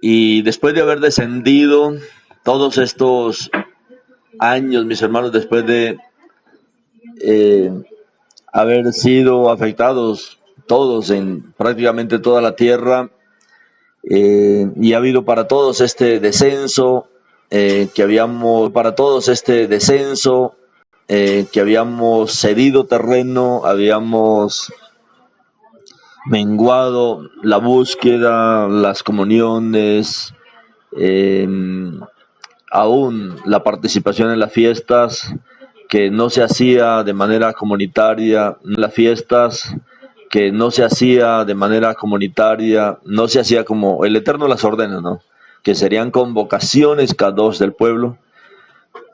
Y después de haber descendido todos estos años, mis hermanos, después de eh, haber sido afectados todos en prácticamente toda la tierra, y ha habido para todos este descenso, para todos este descenso, que habíamos cedido terreno, habíamos menguado la búsqueda, las comuniones, eh, aún la participación en las fiestas, que no se hacía de manera comunitaria, las fiestas que no se hacía de manera comunitaria, no se hacía como el Eterno las ordena, ¿no? Que serían convocaciones cada dos del pueblo,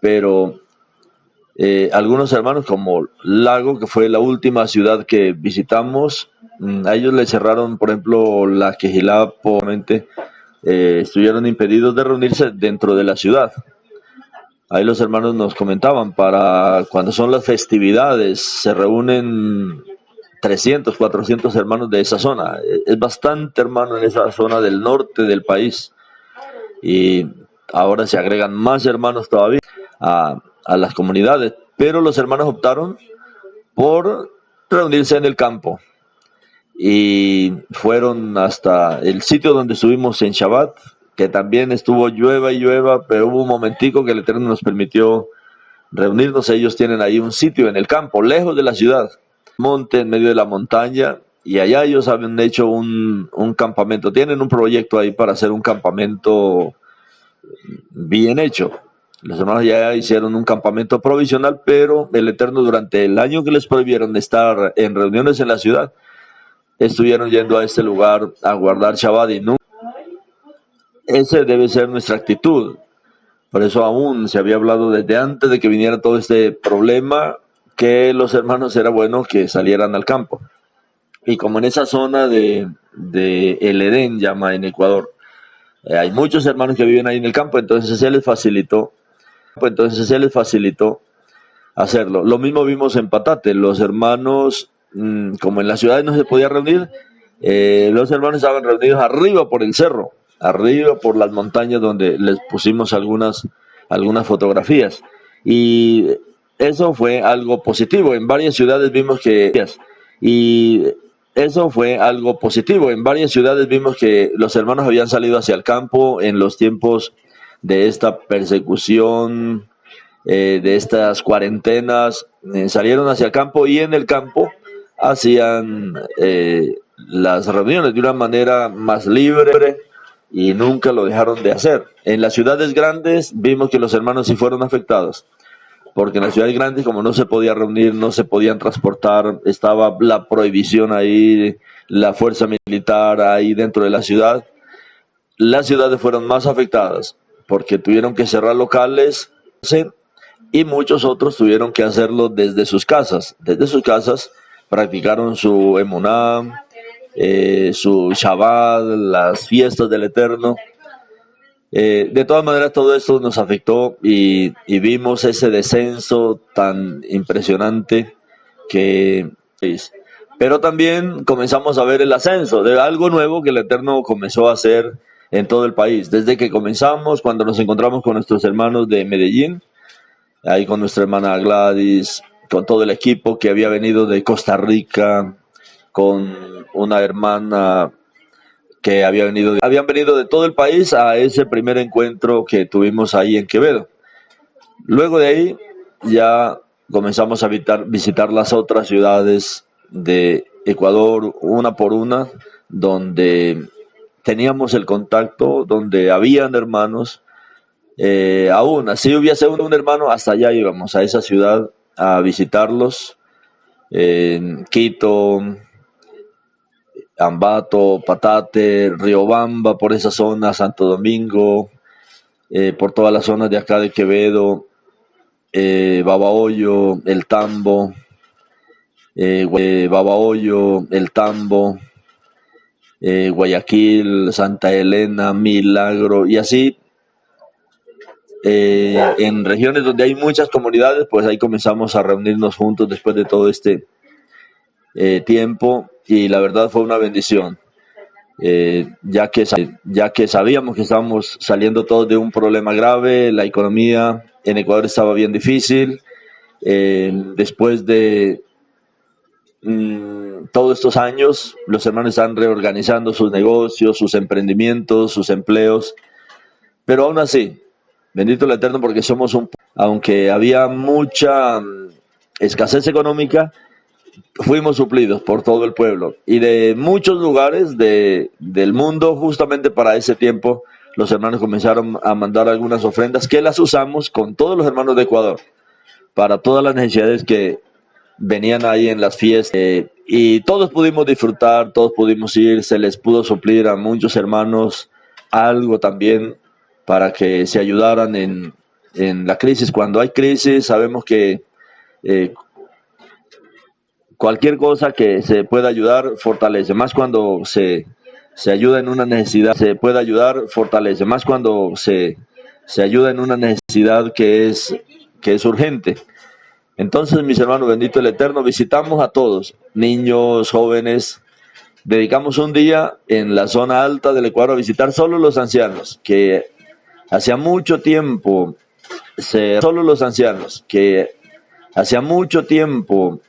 pero algunos hermanos como Lago, que fue la última ciudad que visitamos, a ellos les cerraron, por ejemplo, la Quejilá, probablemente estuvieron impedidos de reunirse dentro de la ciudad. Ahí los hermanos nos comentaban, para cuando son las festividades, se reúnen 300, 400 hermanos de esa zona. Es bastante hermano en esa zona del norte del país. Y ahora se agregan más hermanos todavía a las comunidades. Pero los hermanos optaron por reunirse en el campo. Y fueron hasta el sitio donde estuvimos en Shabbat, que también estuvo llueva y llueva, pero hubo un momentico que el Eterno nos permitió reunirnos. Ellos tienen ahí un sitio en el campo, lejos de la ciudad, monte en medio de la montaña, y allá ellos habían hecho un campamento. Tienen un proyecto ahí para hacer un campamento bien hecho. Los hermanos ya hicieron un campamento provisional, pero el Eterno, durante el año que les prohibieron de estar en reuniones en la ciudad, estuvieron yendo a este lugar a guardar Shabbat. Y no, esa debe ser nuestra actitud. Por eso aún se había hablado desde antes de que viniera todo este problema, que los hermanos era bueno que salieran al campo. Y como en esa zona de El Edén, llama en Ecuador, hay muchos hermanos que viven ahí en el campo, entonces se les facilitó hacerlo. Lo mismo vimos en Patate. Los hermanos, como en las ciudades no se podía reunir, los hermanos estaban reunidos arriba por el cerro, arriba por las montañas, donde les pusimos algunas fotografías. Y eso fue algo positivo. En varias ciudades vimos que los hermanos habían salido hacia el campo en los tiempos de esta persecución, de estas cuarentenas. Salieron hacia el campo, y en el campo hacían las reuniones de una manera más libre, y nunca lo dejaron de hacer. En las ciudades grandes vimos que los hermanos sí fueron afectados, porque en las ciudades grandes, como no se podía reunir, no se podían transportar, estaba la prohibición ahí, la fuerza militar ahí dentro de la ciudad, las ciudades fueron más afectadas, porque tuvieron que cerrar locales, ¿sí? Y muchos otros tuvieron que hacerlo desde sus casas. Desde sus casas practicaron su emuná, su Shabbat, las fiestas del Eterno. De todas maneras, todo esto nos afectó, y vimos ese descenso tan impresionante que es. Pero también comenzamos a ver el ascenso de algo nuevo que el Eterno comenzó a hacer en todo el país. Desde que comenzamos, cuando nos encontramos con nuestros hermanos de Medellín, ahí con nuestra hermana Gladys, con todo el equipo que había venido de Costa Rica, con una hermana que habían venido de todo el país a ese primer encuentro que tuvimos ahí en Quevedo. Luego de ahí ya comenzamos a visitar las otras ciudades de Ecuador, una por una, donde teníamos el contacto, donde habían hermanos. Aún así hubiese un hermano, hasta allá íbamos, a esa ciudad, a visitarlos, en Quito, Ambato, Patate, Riobamba, por esa zona, Santo Domingo, por todas las zonas de acá de Quevedo, Babahoyo, El Tambo, Guayaquil, Santa Elena, Milagro, y así. En regiones donde hay muchas comunidades, pues ahí comenzamos a reunirnos juntos después de todo este tiempo, y la verdad fue una bendición. ya que sabíamos que estábamos saliendo todos de un problema grave, la economía en Ecuador estaba bien difícil, después de todos estos años, los hermanos están reorganizando sus negocios, sus emprendimientos, sus empleos, pero aún así, bendito el Eterno porque aunque había mucha escasez económica, fuimos suplidos por todo el pueblo y de muchos lugares del mundo. Justamente para ese tiempo los hermanos comenzaron a mandar algunas ofrendas que las usamos con todos los hermanos de Ecuador para todas las necesidades que venían ahí en las fiestas, y todos pudimos disfrutar, todos pudimos ir, se les pudo suplir a muchos hermanos algo también para que se ayudaran en la crisis. Cuando hay crisis sabemos que eh, cualquier cosa que se pueda ayudar fortalece, más cuando se ayuda en una necesidad, se puede ayudar, fortalece, más cuando se ayuda en una necesidad que es urgente. Entonces, mis hermanos, bendito el Eterno, visitamos a todos, niños, jóvenes, dedicamos un día en la zona alta del Ecuador a visitar solo los ancianos, que hacía mucho tiempo, solo los ancianos, que hacía mucho tiempo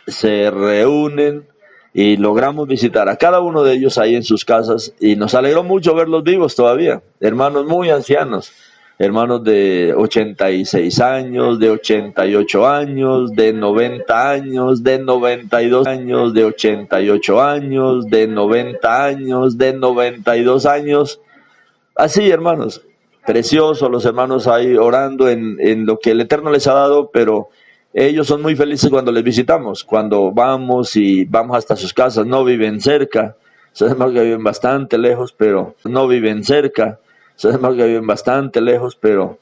se reúnen y logramos visitar a cada uno de ellos ahí en sus casas y nos alegró mucho verlos vivos todavía, hermanos muy ancianos, hermanos de 86 años, de 88 años, de 90 años, de 92 años, de 88 años, de 90 años, de 92 años, así hermanos, preciosos los hermanos ahí orando en lo que el Eterno les ha dado, pero ellos son muy felices cuando les visitamos, cuando vamos y vamos hasta sus casas. No viven cerca, sabemos que viven bastante lejos, pero no viven cerca, sabemos que viven bastante lejos, pero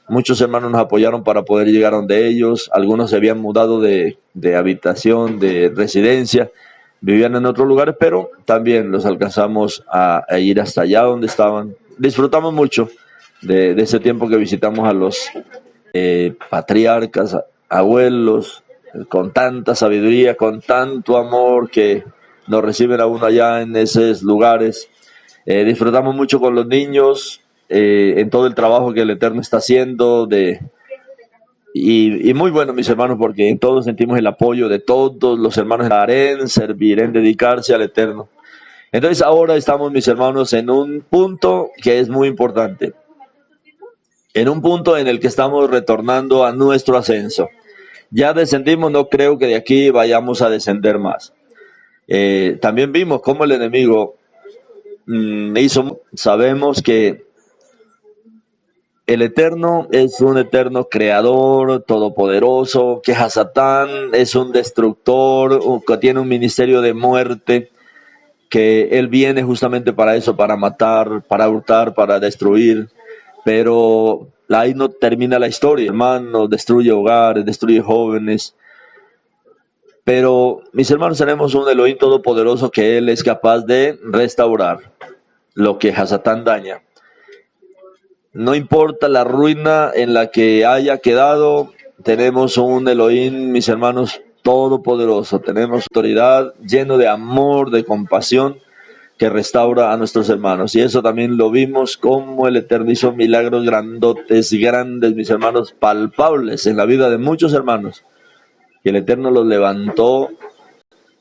muchos hermanos nos apoyaron para poder llegar a donde ellos. Algunos se habían mudado de habitación, de residencia, vivían en otros lugares, pero también los alcanzamos a ir hasta allá donde estaban. Disfrutamos mucho de ese tiempo que visitamos a los patriarcas, abuelos, con tanta sabiduría, con tanto amor que nos reciben a uno allá en esos lugares. Disfrutamos mucho con los niños, en todo el trabajo que el Eterno está haciendo, y muy bueno, mis hermanos, porque todos sentimos el apoyo de todos los hermanos en servir, en dedicarse al Eterno. Entonces ahora estamos, mis hermanos, en un punto que es muy importante, en un punto en el que estamos retornando a nuestro ascenso. Ya descendimos, no creo que de aquí vayamos a descender más. También vimos cómo el enemigo sabemos que el Eterno es un eterno creador, todopoderoso, que Hasatán es un destructor, que tiene un ministerio de muerte, que él viene justamente para eso, para matar, para hurtar, para destruir, pero ahí no termina la historia, hermano, destruye hogares, destruye jóvenes. Pero, mis hermanos, tenemos un Elohim todopoderoso que Él es capaz de restaurar lo que Hasatán daña. No importa la ruina en la que haya quedado, tenemos un Elohim, mis hermanos, todopoderoso. Tenemos autoridad, lleno de amor, de compasión, que restaura a nuestros hermanos. Y eso también lo vimos, como el Eterno hizo milagros grandotes y grandes, mis hermanos, palpables en la vida de muchos hermanos. Y el Eterno los levantó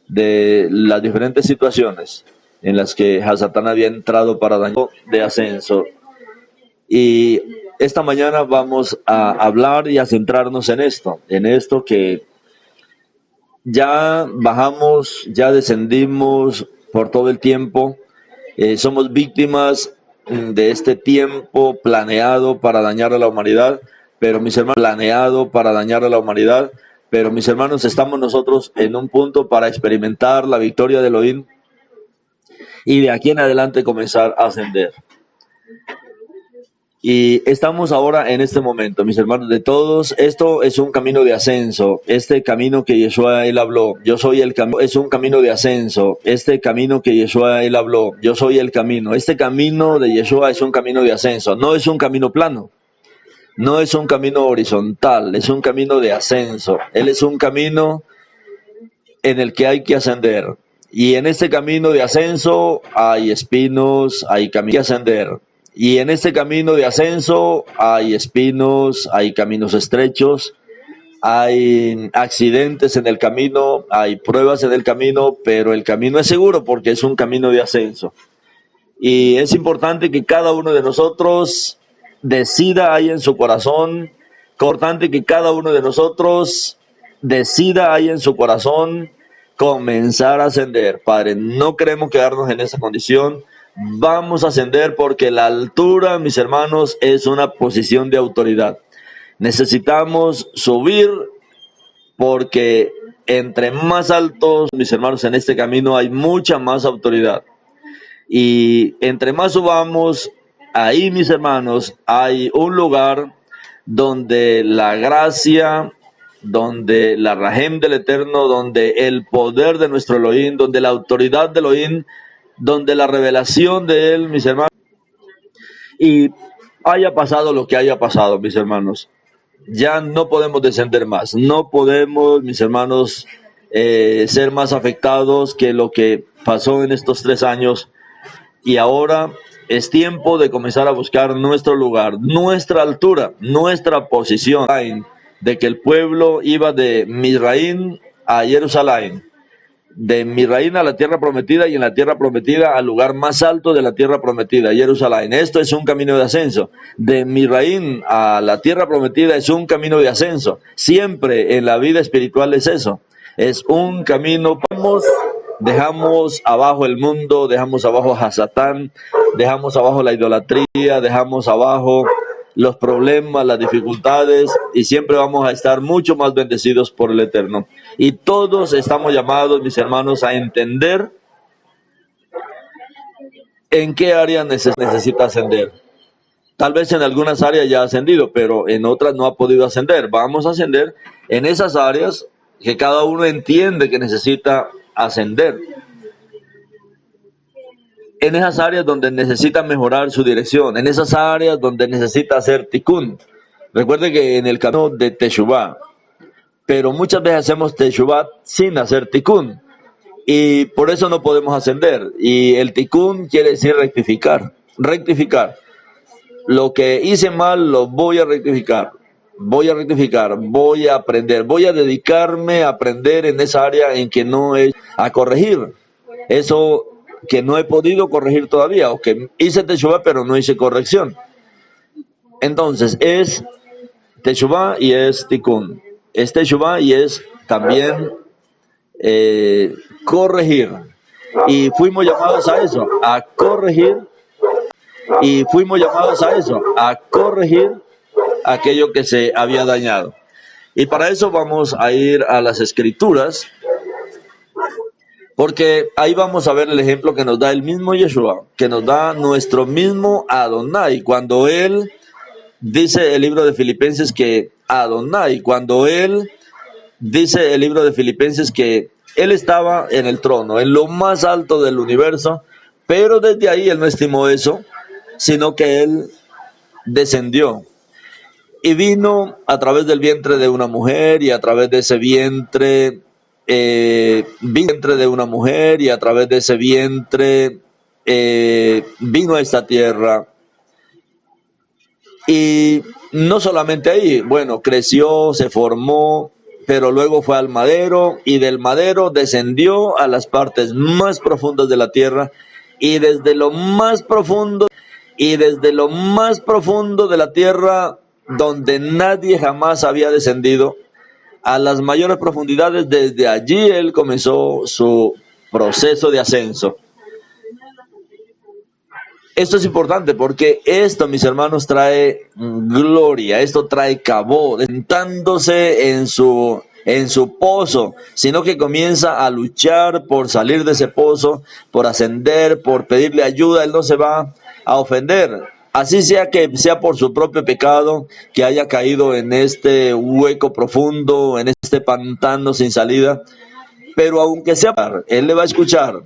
de las diferentes situaciones en las que Hasatán había entrado para dañar de ascenso. Y esta mañana vamos a hablar y a centrarnos en esto que ya bajamos, ya descendimos por todo el tiempo, somos víctimas de este tiempo planeado para dañar a la humanidad, pero mis hermanos, estamos nosotros en un punto para experimentar la victoria de Elohim y de aquí en adelante comenzar a ascender. Y estamos ahora en este momento, mis hermanos, de todos, esto es un camino de ascenso, este camino que Yeshua él habló, yo soy el camino, es un camino de ascenso, este camino que Yeshua él habló, yo soy el camino, este camino de Yeshua es un camino de ascenso, no es un camino plano, no es un camino horizontal, es un camino de ascenso, él es un camino en el que hay que ascender. En el que hay que ascender. Y en este camino de ascenso hay espinos, hay caminos que ascender. Y en este camino de ascenso hay espinos, hay caminos estrechos, hay accidentes en el camino, hay pruebas en el camino, pero el camino es seguro porque es un camino de ascenso. Y es importante que cada uno de nosotros decida ahí en su corazón, importante que cada uno de nosotros decida ahí en su corazón comenzar a ascender. Padre, no queremos quedarnos en esa condición, vamos a ascender porque la altura, mis hermanos, es una posición de autoridad. Necesitamos subir porque entre más altos, mis hermanos, en este camino hay mucha más autoridad. Y entre más subamos, ahí, mis hermanos, hay un lugar donde la gracia, donde la rajem del Eterno, donde el poder de nuestro Elohim, donde la autoridad del Elohim, donde la revelación de Él, mis hermanos, y haya pasado lo que haya pasado, mis hermanos, ya no podemos descender más, no podemos, mis hermanos, ser más afectados que lo que pasó en estos 3 años. Y ahora es tiempo de comenzar a buscar nuestro lugar, nuestra altura, nuestra posición, de que el pueblo iba de Misraín a Jerusalén, de Misraín a la tierra prometida y en la tierra prometida al lugar más alto de la tierra prometida, Jerusalén. Esto es un camino de ascenso. De Misraín a la tierra prometida es un camino de ascenso. Siempre en la vida espiritual es eso. Es un camino. Dejamos abajo el mundo, dejamos abajo a Satán, dejamos abajo la idolatría, dejamos abajo los problemas, las dificultades, y siempre vamos a estar mucho más bendecidos por el Eterno. Y todos estamos llamados, mis hermanos, a entender en qué área necesita ascender. Tal vez en algunas áreas ya ha ascendido, pero en otras no ha podido ascender. Vamos a ascender en esas áreas que cada uno entiende que necesita ascender. En esas áreas donde necesita mejorar su dirección, en esas áreas donde necesita hacer tikkun. Recuerde que en el camino de Teshuvah, pero muchas veces hacemos Teshuvah sin hacer tikkun, y por eso no podemos ascender. Y el tikkun quiere decir rectificar. Lo que hice mal lo voy a rectificar. Voy a aprender, voy a dedicarme a aprender en esa área en que no es, a corregir eso que no he podido corregir todavía, o que hice Teshuvah pero no hice corrección. Entonces es Teshuvah y es Tikkun. Es Teshuvah y es también corregir. Y fuimos llamados a eso, a corregir. Y fuimos llamados a eso, a corregir aquello que se había dañado. Y para eso vamos a ir a las Escrituras, porque ahí vamos a ver el ejemplo que nos da el mismo Yeshua, que nos da nuestro mismo Adonai, cuando Él dice el libro de Filipenses que Adonai, cuando Él dice el libro de Filipenses que Él estaba en el trono, en lo más alto del universo, pero desde ahí Él no estimó eso, sino que Él descendió y vino a través del vientre de una mujer, y a través de ese vientre de una mujer, y a través de ese vientre vino a esta tierra. Y no solamente ahí, bueno, creció, se formó, pero luego fue al madero, y del madero descendió a las partes más profundas de la tierra, y desde lo más profundo de la tierra, donde nadie jamás había descendido, a las mayores profundidades, desde allí Él comenzó su proceso de ascenso. Esto es importante porque esto, mis hermanos, trae gloria, esto trae cabod, sentándose en su pozo, sino que comienza a luchar por salir de ese pozo, por ascender, por pedirle ayuda. Él no se va a ofender, así sea que sea por su propio pecado, que haya caído en este hueco profundo, en este pantano sin salida, pero aunque sea, Él le va a escuchar.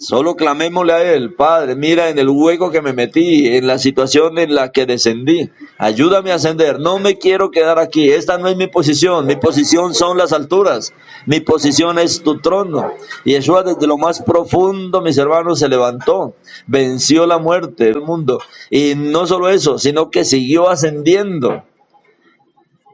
Solo clamémosle a Él: Padre, mira en el hueco que me metí, en la situación en la que descendí. Ayúdame a ascender. No me quiero quedar aquí. Esta no es mi posición. Mi posición son las alturas. Mi posición es tu trono. Y Yeshua, desde lo más profundo, mis hermanos, se levantó. Venció la muerte del mundo. Y no solo eso, sino que siguió ascendiendo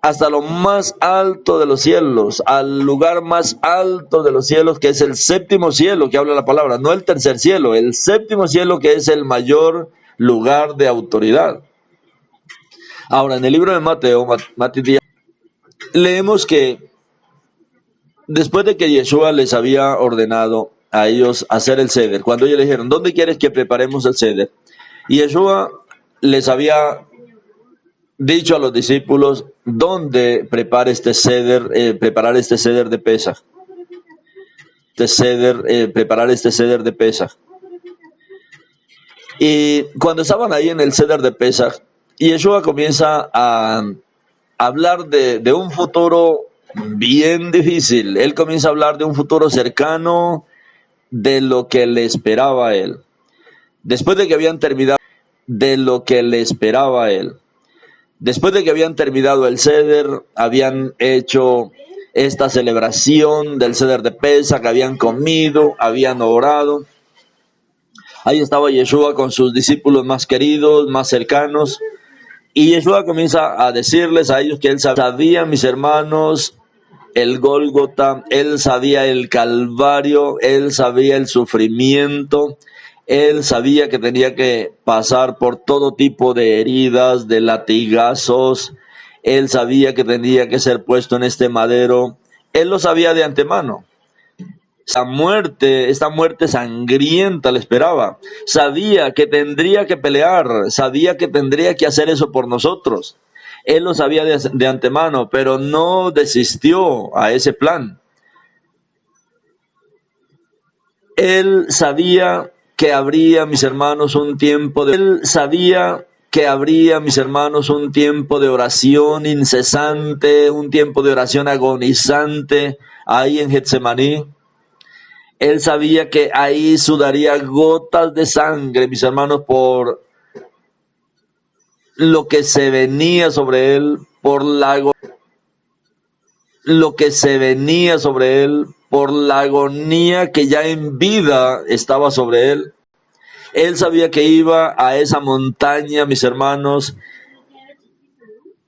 hasta lo más alto de los cielos, al lugar más alto de los cielos, que es el séptimo cielo, que habla la palabra, no el tercer cielo, el séptimo cielo, que es el mayor lugar de autoridad. Ahora, en el libro de Mateo, leemos que después de que Yeshua les había ordenado a ellos hacer el ceder, cuando ellos le dijeron: ¿dónde quieres que preparemos el ceder? Y Yeshua les había dicho a los discípulos dónde preparar este ceder de Pesaj. Preparar este ceder de Pesaj. Y cuando estaban ahí en el ceder de Pesaj, Yeshua comienza a hablar de un futuro bien difícil. Él comienza a hablar de un futuro cercano, de lo que le esperaba a él. Después de que habían terminado, de lo que le esperaba a él. Después de que habían terminado el ceder, habían hecho esta celebración del ceder de Pesaj, que habían comido, habían orado. Ahí estaba Yeshua con sus discípulos más queridos, más cercanos. Y Yeshua comienza a decirles a ellos que él sabía, mis hermanos, el Gólgota, él sabía el Calvario, él sabía el sufrimiento. Él sabía que tenía que pasar por todo tipo de heridas, de latigazos. Él sabía que tenía que ser puesto en este madero. Él lo sabía de antemano. Esta muerte sangrienta le esperaba. Sabía que tendría que pelear, sabía que tendría que hacer eso por nosotros. Él lo sabía de antemano, pero no desistió a ese plan. Él sabía que habría, mis hermanos, un tiempo de... Él sabía que habría, mis hermanos, un tiempo de oración incesante, un tiempo de oración agonizante ahí en Getsemaní. Él sabía que ahí sudaría gotas de sangre, mis hermanos, por lo que se venía sobre él, por lo que se venía sobre él, por la agonía que ya en vida estaba sobre él. Él sabía que iba a esa montaña, mis hermanos,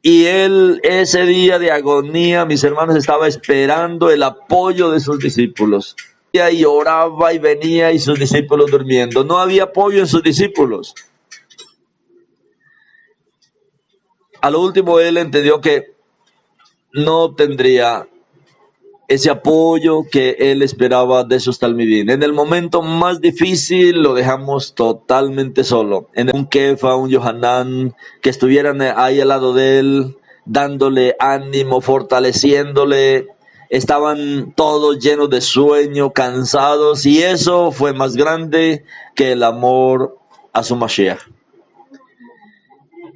y él ese día de agonía, mis hermanos, estaba esperando el apoyo de sus discípulos. Y oraba y venía y sus discípulos durmiendo. No había apoyo en sus discípulos. A lo último él entendió que no obtendría ese apoyo que él esperaba de sus talmidín. En el momento más difícil lo dejamos totalmente solo. En un Kefa, un Yohanan, que estuvieran ahí al lado de él, dándole ánimo, fortaleciéndole. Estaban todos llenos de sueño, cansados, y eso fue más grande que el amor a su Mashiach.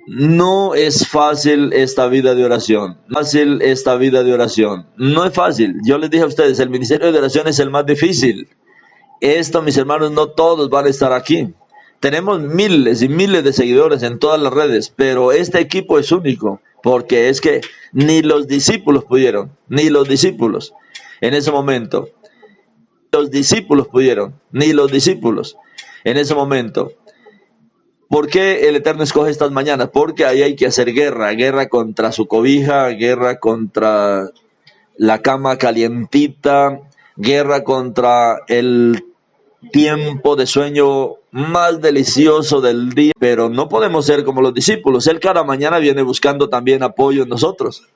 No es fácil esta vida de oración. No es fácil. Yo les dije a ustedes, el ministerio de oración es el más difícil. Esto, mis hermanos, no todos van a estar aquí. Tenemos miles y miles de seguidores en todas las redes, pero este equipo es único, porque es que ni los discípulos pudieron, ni los discípulos en ese momento. En ese momento. ¿Por qué el Eterno escoge estas mañanas? Porque ahí hay que hacer guerra contra su cobija, guerra contra la cama calientita, guerra contra el tiempo de sueño más delicioso del día. Pero no podemos ser como los discípulos. Él cada mañana viene buscando también apoyo en nosotros.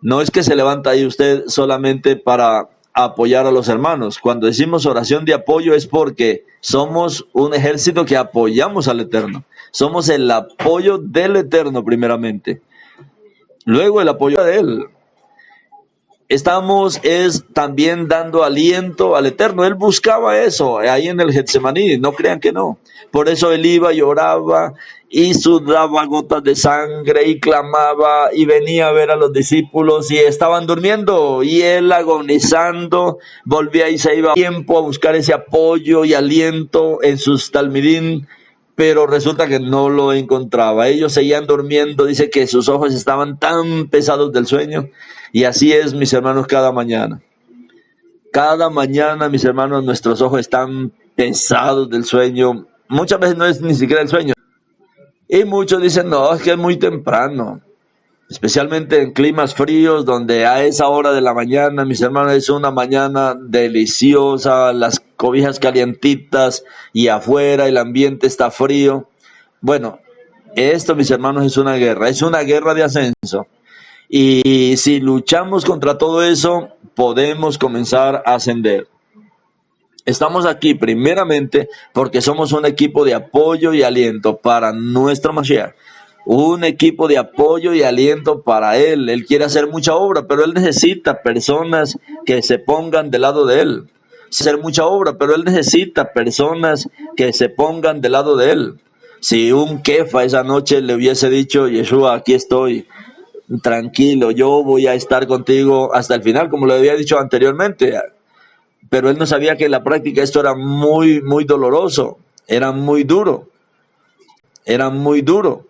No es que se levanta ahí usted solamente para apoyar a los hermanos. Cuando decimos oración de apoyo es porque somos un ejército que apoyamos al Eterno. Somos el apoyo del Eterno primeramente. Luego el apoyo de Él. Estamos también dando aliento al Eterno. Él buscaba eso ahí en el Getsemaní, no crean que no. Por eso él iba y oraba y sudaba gotas de sangre y clamaba y venía a ver a los discípulos y estaban durmiendo y él agonizando volvía y se iba a tiempo a buscar ese apoyo y aliento en sus talmidín, pero resulta que no lo encontraba. Ellos seguían durmiendo, dice que sus ojos estaban tan pesados del sueño y así es, mis hermanos, cada mañana. Cada mañana, mis hermanos, nuestros ojos están pesados del sueño. Muchas veces no es ni siquiera el sueño. Y muchos dicen, no, es que es muy temprano. Especialmente en climas fríos, donde a esa hora de la mañana, mis hermanos, es una mañana deliciosa, las cobijas calientitas y afuera el ambiente está frío. Bueno, esto, mis hermanos, es una guerra de ascenso. Y si luchamos contra todo eso, podemos comenzar a ascender. Estamos aquí primeramente porque somos un equipo de apoyo y aliento para nuestro Mashiach. Un equipo de apoyo y aliento para Él. Él quiere hacer mucha obra, pero Él necesita personas que se pongan del lado de Él. Hacer mucha obra, pero Él necesita personas que se pongan del lado de Él. Si un Kefa esa noche le hubiese dicho, Yeshua, aquí estoy, tranquilo, yo voy a estar contigo hasta el final, como lo había dicho anteriormente, pero él no sabía que en la práctica esto era muy, muy doloroso, era muy duro, era muy duro.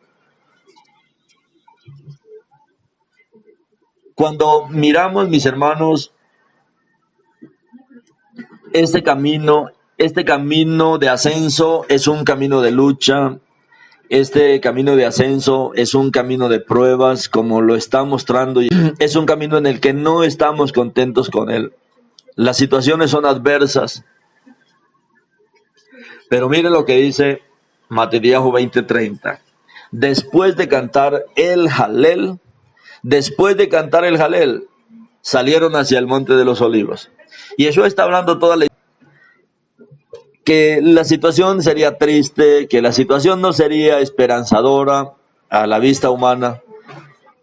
Cuando miramos, mis hermanos, este camino de ascenso es un camino de lucha. Este camino de ascenso es un camino de pruebas, como lo está mostrando. Es un camino en el que no estamos contentos con él. Las situaciones son adversas. Pero mire lo que dice Matitiyahu 20:30. Después de cantar el Halel, salieron hacia el monte de los olivos. Y eso está hablando toda la que la situación sería triste, que la situación no sería esperanzadora a la vista humana,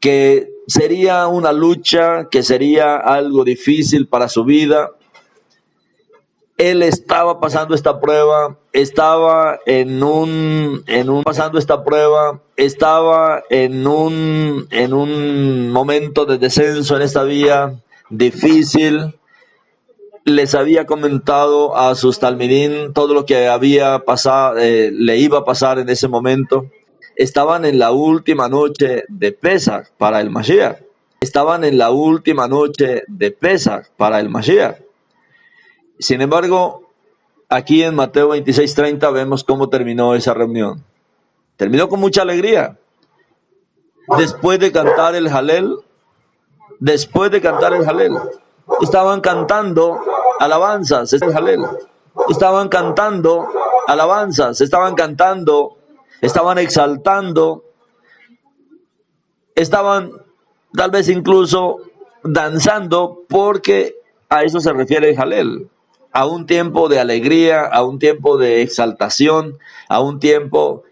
que sería una lucha, que sería algo difícil para su vida. Él estaba pasando esta prueba, estaba en un momento de descenso en esta vía difícil. Les había comentado a sus talmidín todo lo que había pasado, le iba a pasar en ese momento. Estaban en la última noche de Pesach para el Mashiach. Sin embargo, aquí en Mateo 26:30 vemos cómo terminó esa reunión. Terminó con mucha alegría. Después de cantar el Halel, estaban cantando alabanzas, estaban cantando, estaban exaltando, estaban tal vez incluso danzando, porque a eso se refiere el Halel, a un tiempo de alegría, a un tiempo de exaltación, a un tiempo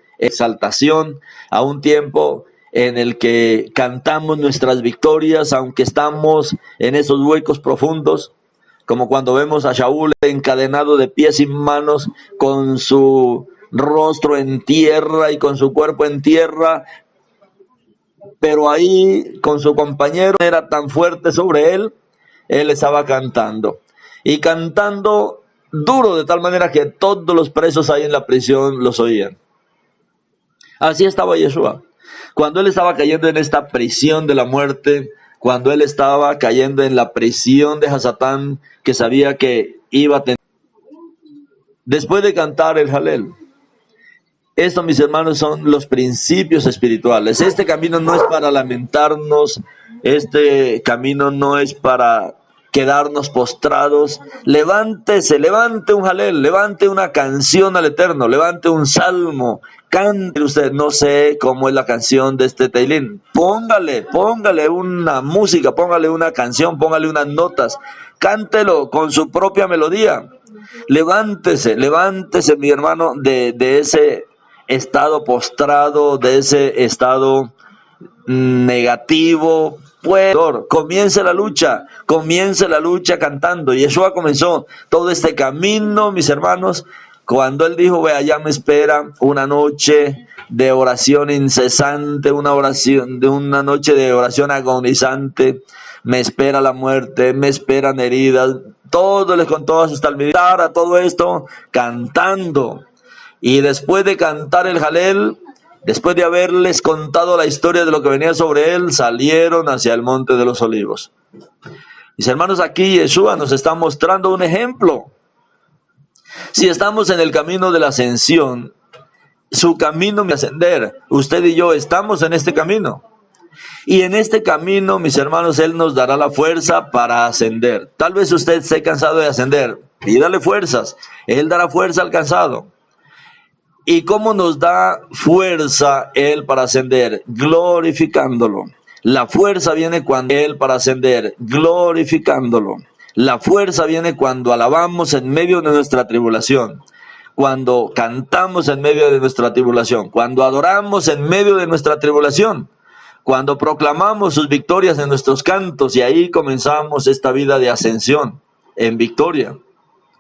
en el que cantamos nuestras victorias, aunque estamos en esos huecos profundos, como cuando vemos a Shaul encadenado de pies y manos, con su rostro en tierra y con su cuerpo en tierra, pero ahí con su compañero era tan fuerte sobre él estaba cantando, y cantando duro, de tal manera que todos los presos ahí en la prisión los oían. Así estaba Yeshua. Cuando él estaba cayendo en esta prisión de la muerte, cuando él estaba cayendo en la prisión de Hasatán, que sabía que iba a tener, después de cantar el Halel. Esto, mis hermanos, son los principios espirituales. Este camino no es para lamentarnos, este camino no es para quedarnos postrados. Levante un Halel, levante una canción al Eterno, levante un salmo, cante usted. No sé cómo es la canción de este Teilín. Póngale una música, póngale una canción, póngale unas notas, cántelo con su propia melodía. Levántese, mi hermano, de ese estado postrado, de ese estado negativo. Pues comience la lucha cantando. Yeshua comenzó todo este camino, mis hermanos, Cuando él dijo, ve, allá me espera una noche de oración incesante, una noche de oración agonizante, me espera la muerte, me esperan heridas, todo les contó a sus talmidim, a todo esto cantando. Y después de cantar el Jalel, después de haberles contado la historia de lo que venía sobre él, salieron hacia el Monte de los Olivos. Mis hermanos, aquí Yeshua nos está mostrando un ejemplo. Si estamos en el camino de la ascensión, su camino de ascender, usted y yo estamos en este camino. Y en este camino, mis hermanos, Él nos dará la fuerza para ascender. Tal vez usted esté cansado de ascender, pídale fuerzas, Él dará fuerza al cansado. ¿Y cómo nos da fuerza Él para ascender? Glorificándolo. La fuerza viene cuando Él para ascender, glorificándolo. La fuerza viene cuando alabamos en medio de nuestra tribulación, cuando cantamos en medio de nuestra tribulación, cuando adoramos en medio de nuestra tribulación, cuando proclamamos sus victorias en nuestros cantos, y ahí comenzamos esta vida de ascensión en victoria.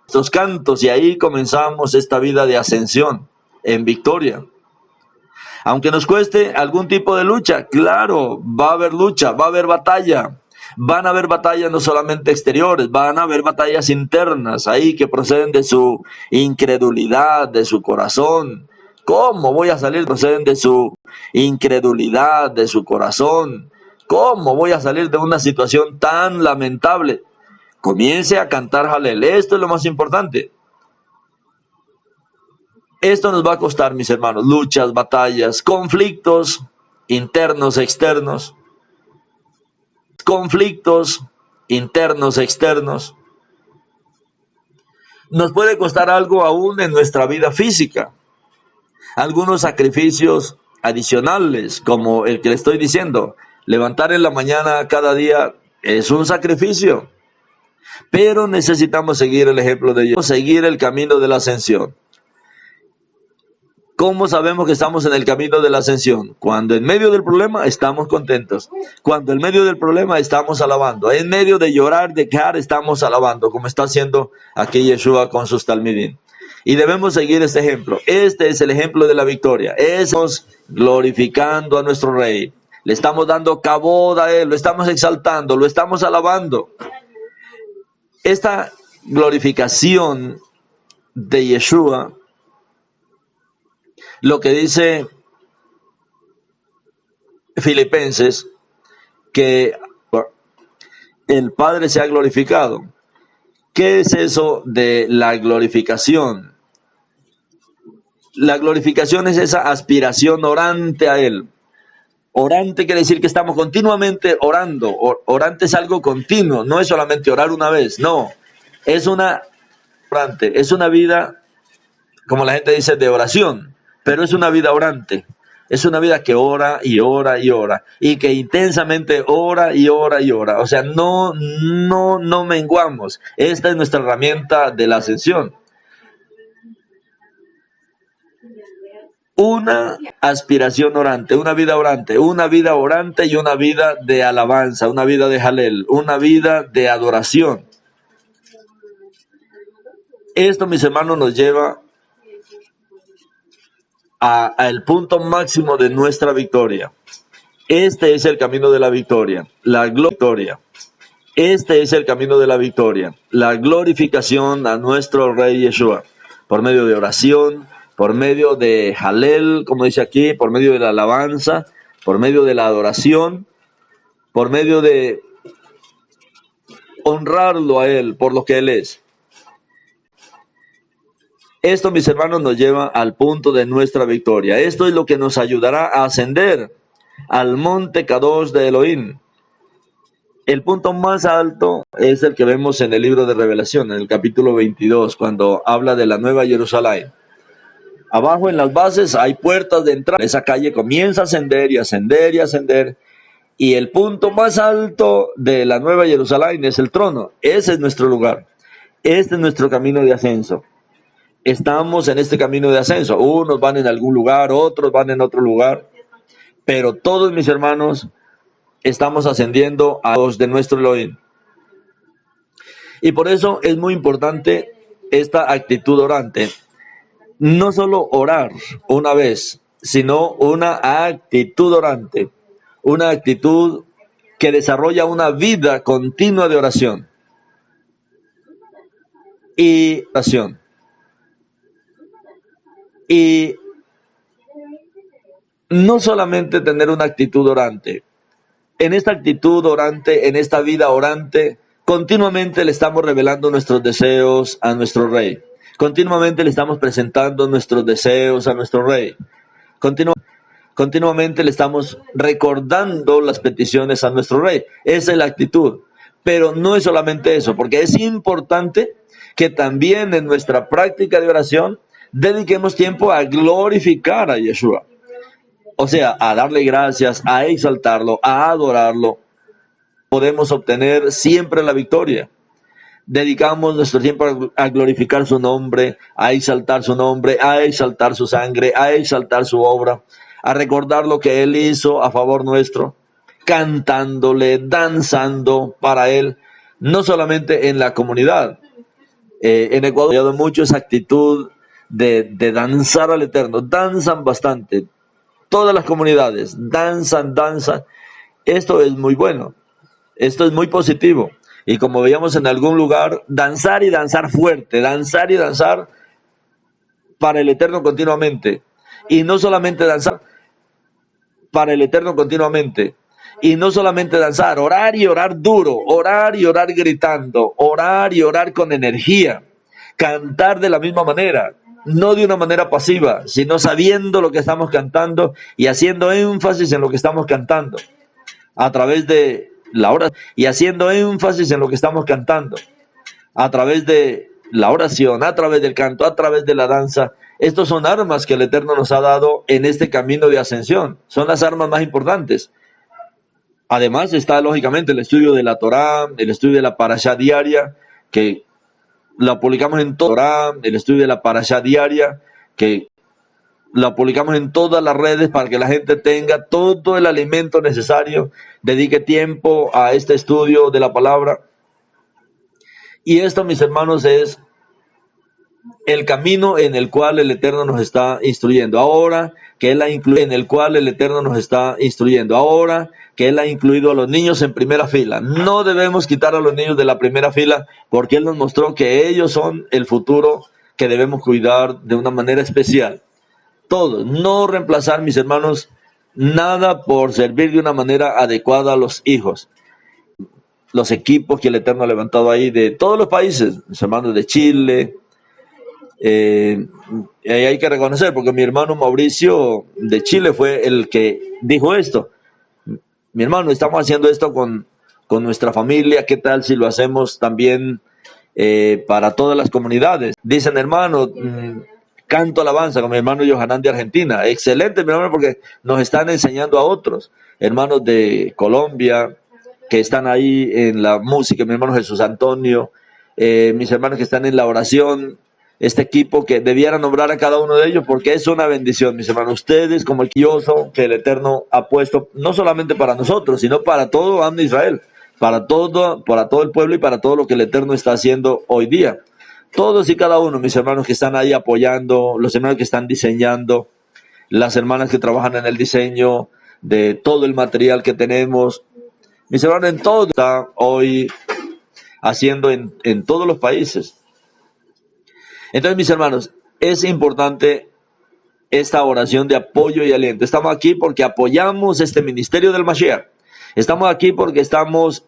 Nuestros cantos, y ahí comenzamos esta vida de ascensión en victoria. Aunque nos cueste algún tipo de lucha, claro, va a haber lucha, va a haber batalla. Van a haber batallas no solamente exteriores, van a haber batallas internas ahí que proceden de su incredulidad, de su corazón. ¿Cómo voy a salir? Proceden de su incredulidad, de su corazón. ¿Cómo voy a salir de una situación tan lamentable? Comience a cantar Jalel. Esto es lo más importante. Esto nos va a costar, mis hermanos, luchas, batallas, conflictos internos, externos. Conflictos internos, externos. Nos puede costar algo aún en nuestra vida física. Algunos sacrificios adicionales, como el que le estoy diciendo. Levantar en la mañana cada día es un sacrificio. Pero necesitamos seguir el ejemplo de Dios, seguir el camino de la ascensión. ¿Cómo sabemos que estamos en el camino de la ascensión? Cuando en medio del problema estamos contentos. Cuando en medio del problema estamos alabando. En medio de llorar, de quejar, estamos alabando, como está haciendo aquí Yeshua con sus talmidim. Y debemos seguir este ejemplo. Este es el ejemplo de la victoria. Estamos glorificando a nuestro Rey. Le estamos dando kabod a Él, lo estamos exaltando, lo estamos alabando. Esta glorificación de Yeshua, lo que dice Filipenses, que el Padre sea glorificado. ¿Qué es eso de la glorificación? La glorificación es esa aspiración orante a Él. Orante quiere decir que estamos continuamente orando. Orante es algo continuo, no es solamente orar una vez, no. Es una orante, es una vida, como la gente dice, de oración. Pero es una vida orante, es una vida que ora y ora y ora, y que intensamente ora y ora y ora. O sea, no menguamos. Esta es nuestra herramienta de la ascensión. Una aspiración orante, una vida orante y una vida de alabanza, una vida de Jalel, una vida de adoración. Esto, mis hermanos, nos lleva al punto máximo de nuestra victoria. Este es el camino de la victoria, la gloria. Este es el camino de la victoria, la glorificación a nuestro Rey Yeshua, por medio de oración, por medio de Jalel, como dice aquí, por medio de la alabanza, por medio de la adoración, por medio de honrarlo a Él por lo que Él es. Esto, mis hermanos, nos lleva al punto de nuestra victoria. Esto es lo que nos ayudará a ascender al monte Kadosh de Elohim. El punto más alto es el que vemos en el libro de Revelación, en el capítulo 22, cuando habla de la Nueva Jerusalén. Abajo en las bases hay puertas de entrada. Esa calle comienza a ascender y ascender y ascender. Y el punto más alto de la Nueva Jerusalén es el trono. Ese es nuestro lugar. Este es nuestro camino de ascenso. Estamos en este camino de ascenso. Unos van en algún lugar, otros van en otro lugar. Pero todos, mis hermanos, estamos ascendiendo a los de nuestro Elohim. Y por eso es muy importante esta actitud orante. no solo orar una vez, sino una actitud orante, una actitud que desarrolla una vida continua de oración y oración. Y no solamente tener una actitud orante. En esta actitud orante, en esta vida orante, continuamente le estamos revelando nuestros deseos a nuestro Rey. Continuamente le estamos presentando nuestros deseos a nuestro Rey. Continuamente le estamos recordando las peticiones a nuestro Rey. Esa es la actitud. Pero no es solamente eso, porque es importante que también en nuestra práctica de oración dediquemos tiempo a glorificar a Yeshua. O sea, a darle gracias, a exaltarlo, a adorarlo. Podemos obtener siempre la victoria. Dedicamos nuestro tiempo a glorificar su nombre, a exaltar su nombre, a exaltar su sangre, a exaltar su obra, a recordar lo que Él hizo a favor nuestro, cantándole, danzando para Él, no solamente en la comunidad. En Ecuador he dado mucho esa actitud de danzar al Eterno, danzan bastante. Todas las comunidades danzan. Esto es muy bueno, esto es muy positivo. Y como veíamos en algún lugar, danzar y danzar fuerte, danzar y danzar para el Eterno continuamente. Y no solamente danzar para el Eterno continuamente. Y no solamente danzar, orar y orar duro, orar y orar gritando, orar y orar con energía, cantar de la misma manera, no de una manera pasiva, sino sabiendo lo que estamos cantando y haciendo énfasis en lo que estamos cantando a través de la oración y haciendo énfasis en lo que estamos cantando a través de la oración, a través del canto, a través de la danza. Estos son armas que el Eterno nos ha dado en este camino de ascensión. Son las armas más importantes. Además está lógicamente el estudio de la Torá, el estudio de la parashá diaria, que la publicamos en Torá, el estudio de la parashá diaria, que la publicamos en todas las redes para que la gente tenga todo el alimento necesario, dedique tiempo a este estudio de la palabra. Y esto, mis hermanos, es el camino en el cual el Eterno nos está instruyendo. Ahora que Él ha incluido, en el cual el Eterno nos está instruyendo. Ahora que Él ha incluido a los niños en primera fila. No debemos quitar a los niños de la primera fila porque Él nos mostró que ellos son el futuro que debemos cuidar de una manera especial. Todos, no reemplazar, mis hermanos, nada por servir de una manera adecuada a los hijos. Los equipos que el Eterno ha levantado ahí de todos los países, mis hermanos de Chile, hay que reconocer, porque mi hermano Mauricio de Chile fue el que dijo esto. Mi hermano, estamos haciendo esto con nuestra familia, ¿qué tal si lo hacemos también para todas las comunidades? Dicen, hermano, canto alabanza con mi hermano Johanán de Argentina. Excelente, mi hermano, porque nos están enseñando a otros hermanos de Colombia que están ahí en la música, mi hermano Jesús Antonio, mis hermanos que están en la oración, este equipo que debiera nombrar a cada uno de ellos porque es una bendición, mis hermanos. Ustedes como el quioso que el Eterno ha puesto no solamente para nosotros, sino para todo Am de Israel, para todo el pueblo y para todo lo que el Eterno está haciendo hoy día. Todos y cada uno, mis hermanos que están ahí apoyando, los hermanos que están diseñando, las hermanas que trabajan en el diseño de todo el material que tenemos, mis hermanos, en todo está hoy haciendo en todos los países. Entonces, mis hermanos, es importante esta oración de apoyo y aliento. Estamos aquí porque apoyamos este ministerio del Mashiach. Estamos aquí porque estamos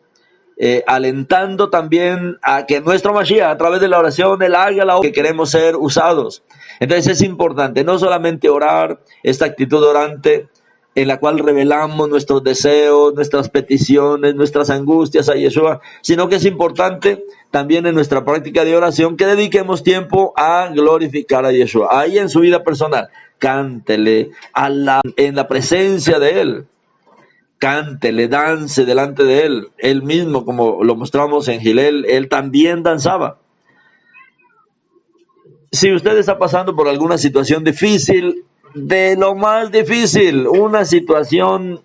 alentando también a que nuestro Mashiach, a través de la oración, Él haga la obra que queremos ser usados. Entonces es importante no solamente orar, esta actitud orante, en la cual revelamos nuestros deseos, nuestras peticiones, nuestras angustias a Yeshua, sino que es importante también en nuestra práctica de oración que dediquemos tiempo a glorificar a Yeshua. Ahí en su vida personal, cántele en la presencia de Él, cántele, dance delante de Él. Él mismo, como lo mostramos en Gilel, Él también danzaba. Si usted está pasando por alguna situación difícil, de lo más difícil, una situación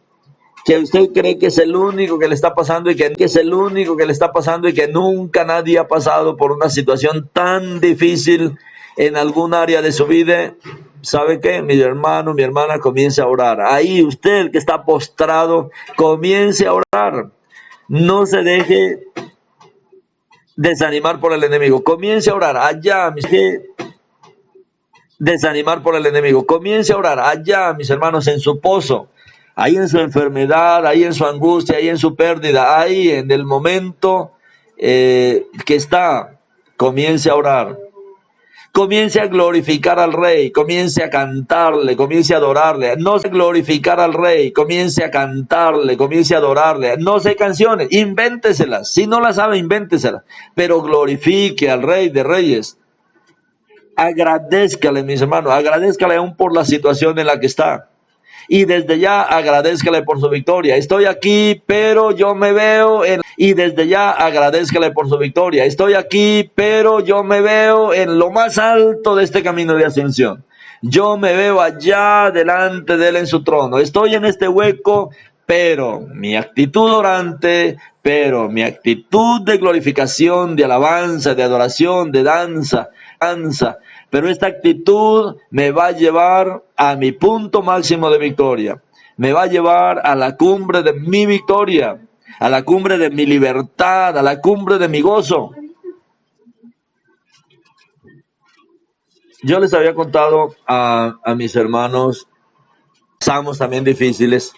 que usted cree que es el único que le está pasando y que es el único que le está pasando y que nunca nadie ha pasado por una situación tan difícil en algún área de su vida, ¿sabe qué? Mi hermano, mi hermana, comience a orar. Ahí usted que está postrado, comience a orar. No se deje desanimar por el enemigo. Comience a orar allá, desanimar por el enemigo. Comience a orar allá, mis hermanos, en su pozo, ahí en su enfermedad, ahí en su angustia, ahí en su pérdida, ahí en el momento que está. Comience a orar. Comience a glorificar al Rey, comience a cantarle, comience a adorarle. No sé glorificar al Rey, comience a cantarle, comience a adorarle. No sé canciones, invénteselas. Si no las sabe, invénteselas. Pero glorifique al Rey de Reyes. Agradézcale, mis hermanos, agradézcale aún por la situación en la que está. Y desde ya agradézcale por su victoria. Estoy aquí, pero yo me veo en... Y desde ya agradézcale por su victoria. Estoy aquí, pero yo me veo en lo más alto de este camino de ascensión. Yo me veo allá delante de él en su trono. Estoy en este hueco, pero mi actitud orante, pero mi actitud de glorificación, de alabanza, de adoración, de danza, pero esta actitud me va a llevar a mi punto máximo de victoria, me va a llevar a la cumbre de mi victoria, a la cumbre de mi libertad, a la cumbre de mi gozo. Yo les había contado a mis hermanos, pasamos también difíciles.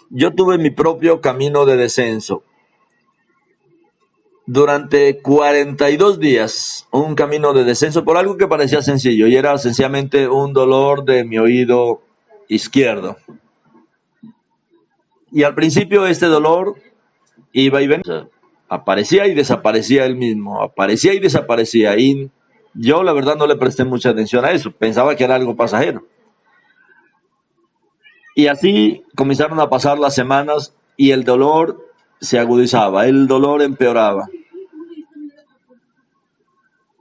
Yo tuve mi propio camino de descenso. Durante 42 días, un camino de descenso por algo que parecía sencillo y era sencillamente un dolor de mi oído izquierdo. Y al principio este dolor iba y venía, aparecía y desaparecía él mismo, aparecía y desaparecía. Y yo la verdad no le presté mucha atención a eso, pensaba que era algo pasajero. Y así comenzaron a pasar las semanas y el dolor se agudizaba, el dolor empeoraba.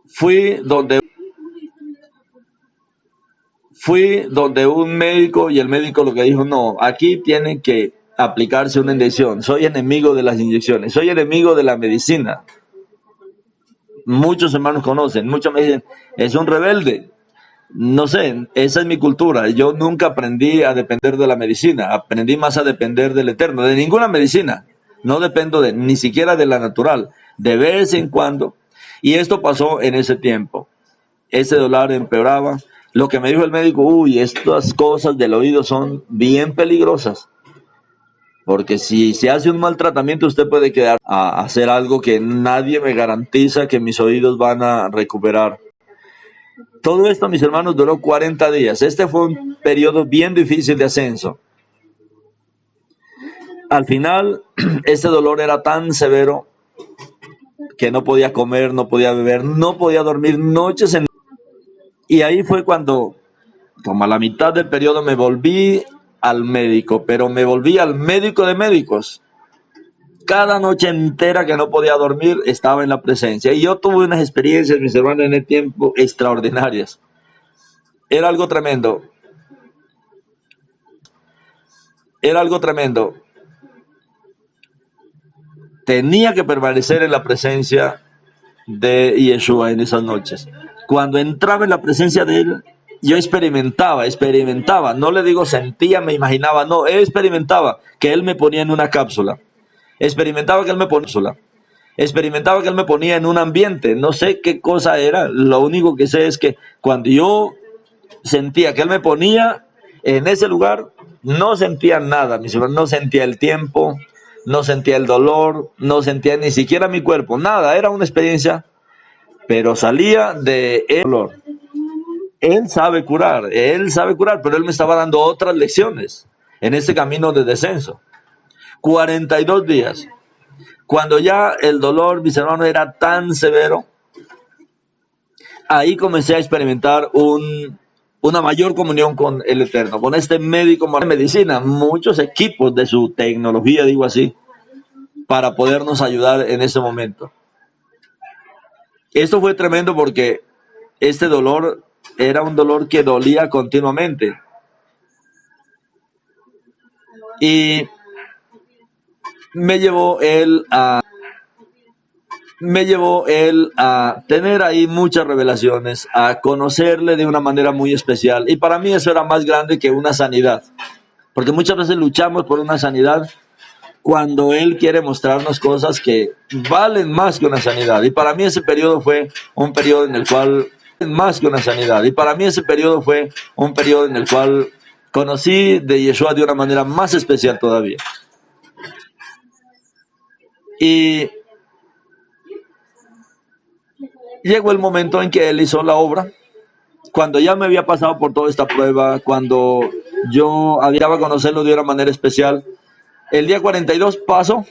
Fui donde un médico y el médico lo que dijo, no, aquí tienen que aplicarse una inyección. Soy enemigo de las inyecciones, soy enemigo de la medicina. Muchos hermanos conocen, muchos me dicen, es un rebelde. No sé, esa es mi cultura. Yo nunca aprendí a depender de la medicina, aprendí más a depender del Eterno, de ninguna medicina. No dependo ni siquiera de la natural, de vez en cuando. Y esto pasó en ese tiempo. Ese dolor empeoraba. Lo que me dijo el médico, uy, estas cosas del oído son bien peligrosas. Porque si se hace un mal tratamiento, usted puede quedar a hacer algo que nadie me garantiza que mis oídos van a recuperar. Todo esto, mis hermanos, duró 40 días. Este fue un periodo bien difícil de ascenso. Al final, este dolor era tan severo que no podía comer, no podía beber, no podía dormir noches en... Y ahí fue cuando, como a la mitad del periodo, me volví al médico, pero me volví al médico de médicos. Cada noche entera que no podía dormir estaba en la presencia. Y yo tuve unas experiencias, mis hermanos, en el tiempo extraordinarias. Era algo tremendo. Era algo tremendo. Tenía que permanecer en la presencia de Yeshua en esas noches. Cuando entraba en la presencia de él, yo experimentaba, no le digo sentía, me imaginaba, no, experimentaba que él me ponía en una cápsula, experimentaba que él me ponía en un ambiente, no sé qué cosa era, lo único que sé es que cuando yo sentía que él me ponía en ese lugar, no sentía nada, mis hermanos, no sentía el tiempo, no sentía el dolor, no sentía ni siquiera mi cuerpo, nada, era una experiencia, pero salía de el dolor. Él sabe curar, pero él me estaba dando otras lecciones en este camino de descenso. 42 días. Cuando ya el dolor, mis hermanos, era tan severo, ahí comencé a experimentar una mayor comunión con el Eterno, con este médico de medicina, muchos equipos de su tecnología, digo así, para podernos ayudar en ese momento. Esto fue tremendo porque este dolor era un dolor que dolía continuamente. Y me llevó él a me llevó él a tener ahí muchas revelaciones, a conocerle de una manera muy especial. Y para mí eso era más grande que una sanidad, porque muchas veces luchamos por una sanidad cuando él quiere mostrarnos cosas que valen más que una sanidad. Y para mí ese periodo fue un periodo en el cual más que una sanidad. Y para mí ese periodo fue un periodo en el cual conocí de Yeshua de una manera más especial todavía. Y llegó el momento en que él hizo la obra, cuando ya me había pasado por toda esta prueba, cuando yo había a conocerlo de una manera especial. El día 42 pasó,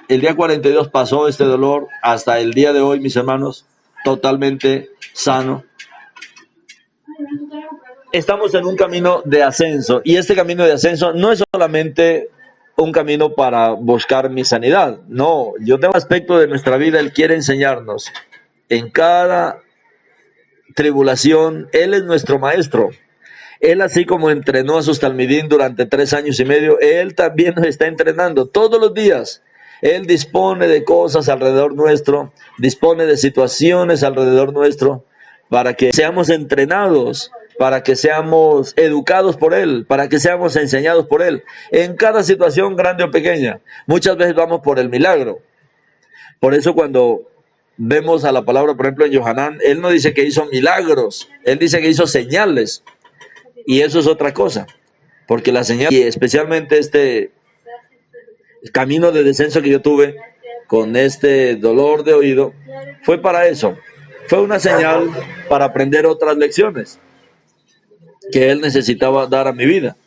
el día 42 pasó este dolor hasta el día de hoy, mis hermanos, totalmente sano. Estamos en un camino de ascenso, y este camino de ascenso no es solamente un camino para buscar mi sanidad. No, yo tengo un aspecto de nuestra vida, Él quiere enseñarnos. En cada tribulación, Él es nuestro maestro. Él, así como entrenó a sus talmidín durante 3 años y medio, Él también nos está entrenando todos los días. Él dispone de cosas alrededor nuestro, dispone de situaciones alrededor nuestro, para que seamos entrenados, para que seamos educados por Él, para que seamos enseñados por Él, en cada situación grande o pequeña. Muchas veces vamos por el milagro. Por eso cuando vemos a la palabra, por ejemplo, en Yohanan, Él no dice que hizo milagros, Él dice que hizo señales. Y eso es otra cosa, porque la señal, y especialmente este camino de descenso que yo tuve con este dolor de oído, fue para eso. Fue una señal para aprender otras lecciones que Él necesitaba dar a mi vida.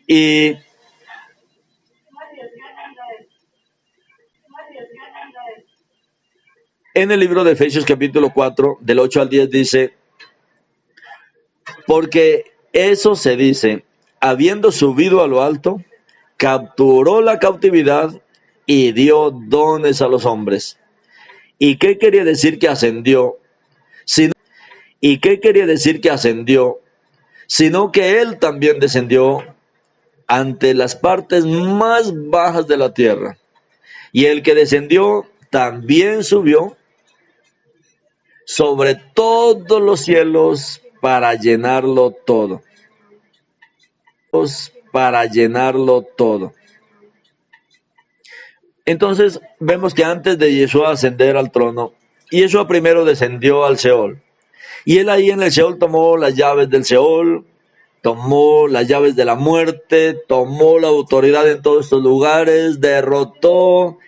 Y en el libro de Efesios capítulo 4, del 8 al 10 dice: porque eso se dice, habiendo subido a lo alto, capturó la cautividad y dio dones a los hombres. ¿Y qué quería decir que ascendió? ¿Y qué quería decir que ascendió? Sino que Él también descendió ante las partes más bajas de la tierra. Y el que descendió también subió sobre todos los cielos para llenarlo todo. Para llenarlo todo. Entonces vemos que antes de Yeshua ascender al trono, Yeshua primero descendió al Seol. Y Él ahí en el Seol tomó las llaves del Seol, tomó las llaves de la muerte, tomó la autoridad en todos estos lugares, derrotó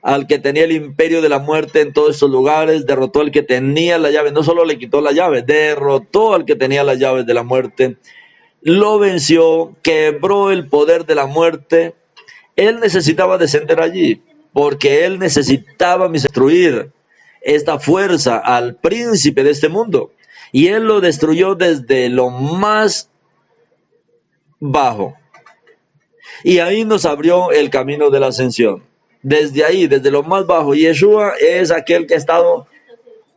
al que tenía el imperio de la muerte en todos estos lugares, derrotó al que tenía la llave, no solo le quitó la llave, derrotó al que tenía las llaves de la muerte, lo venció, quebró el poder de la muerte. Él necesitaba descender allí, porque Él necesitaba destruir esta fuerza al príncipe de este mundo. Y Él lo destruyó desde lo más bajo. Y ahí nos abrió el camino de la ascensión. Desde ahí, desde lo más bajo. Yeshua es aquel que ha estado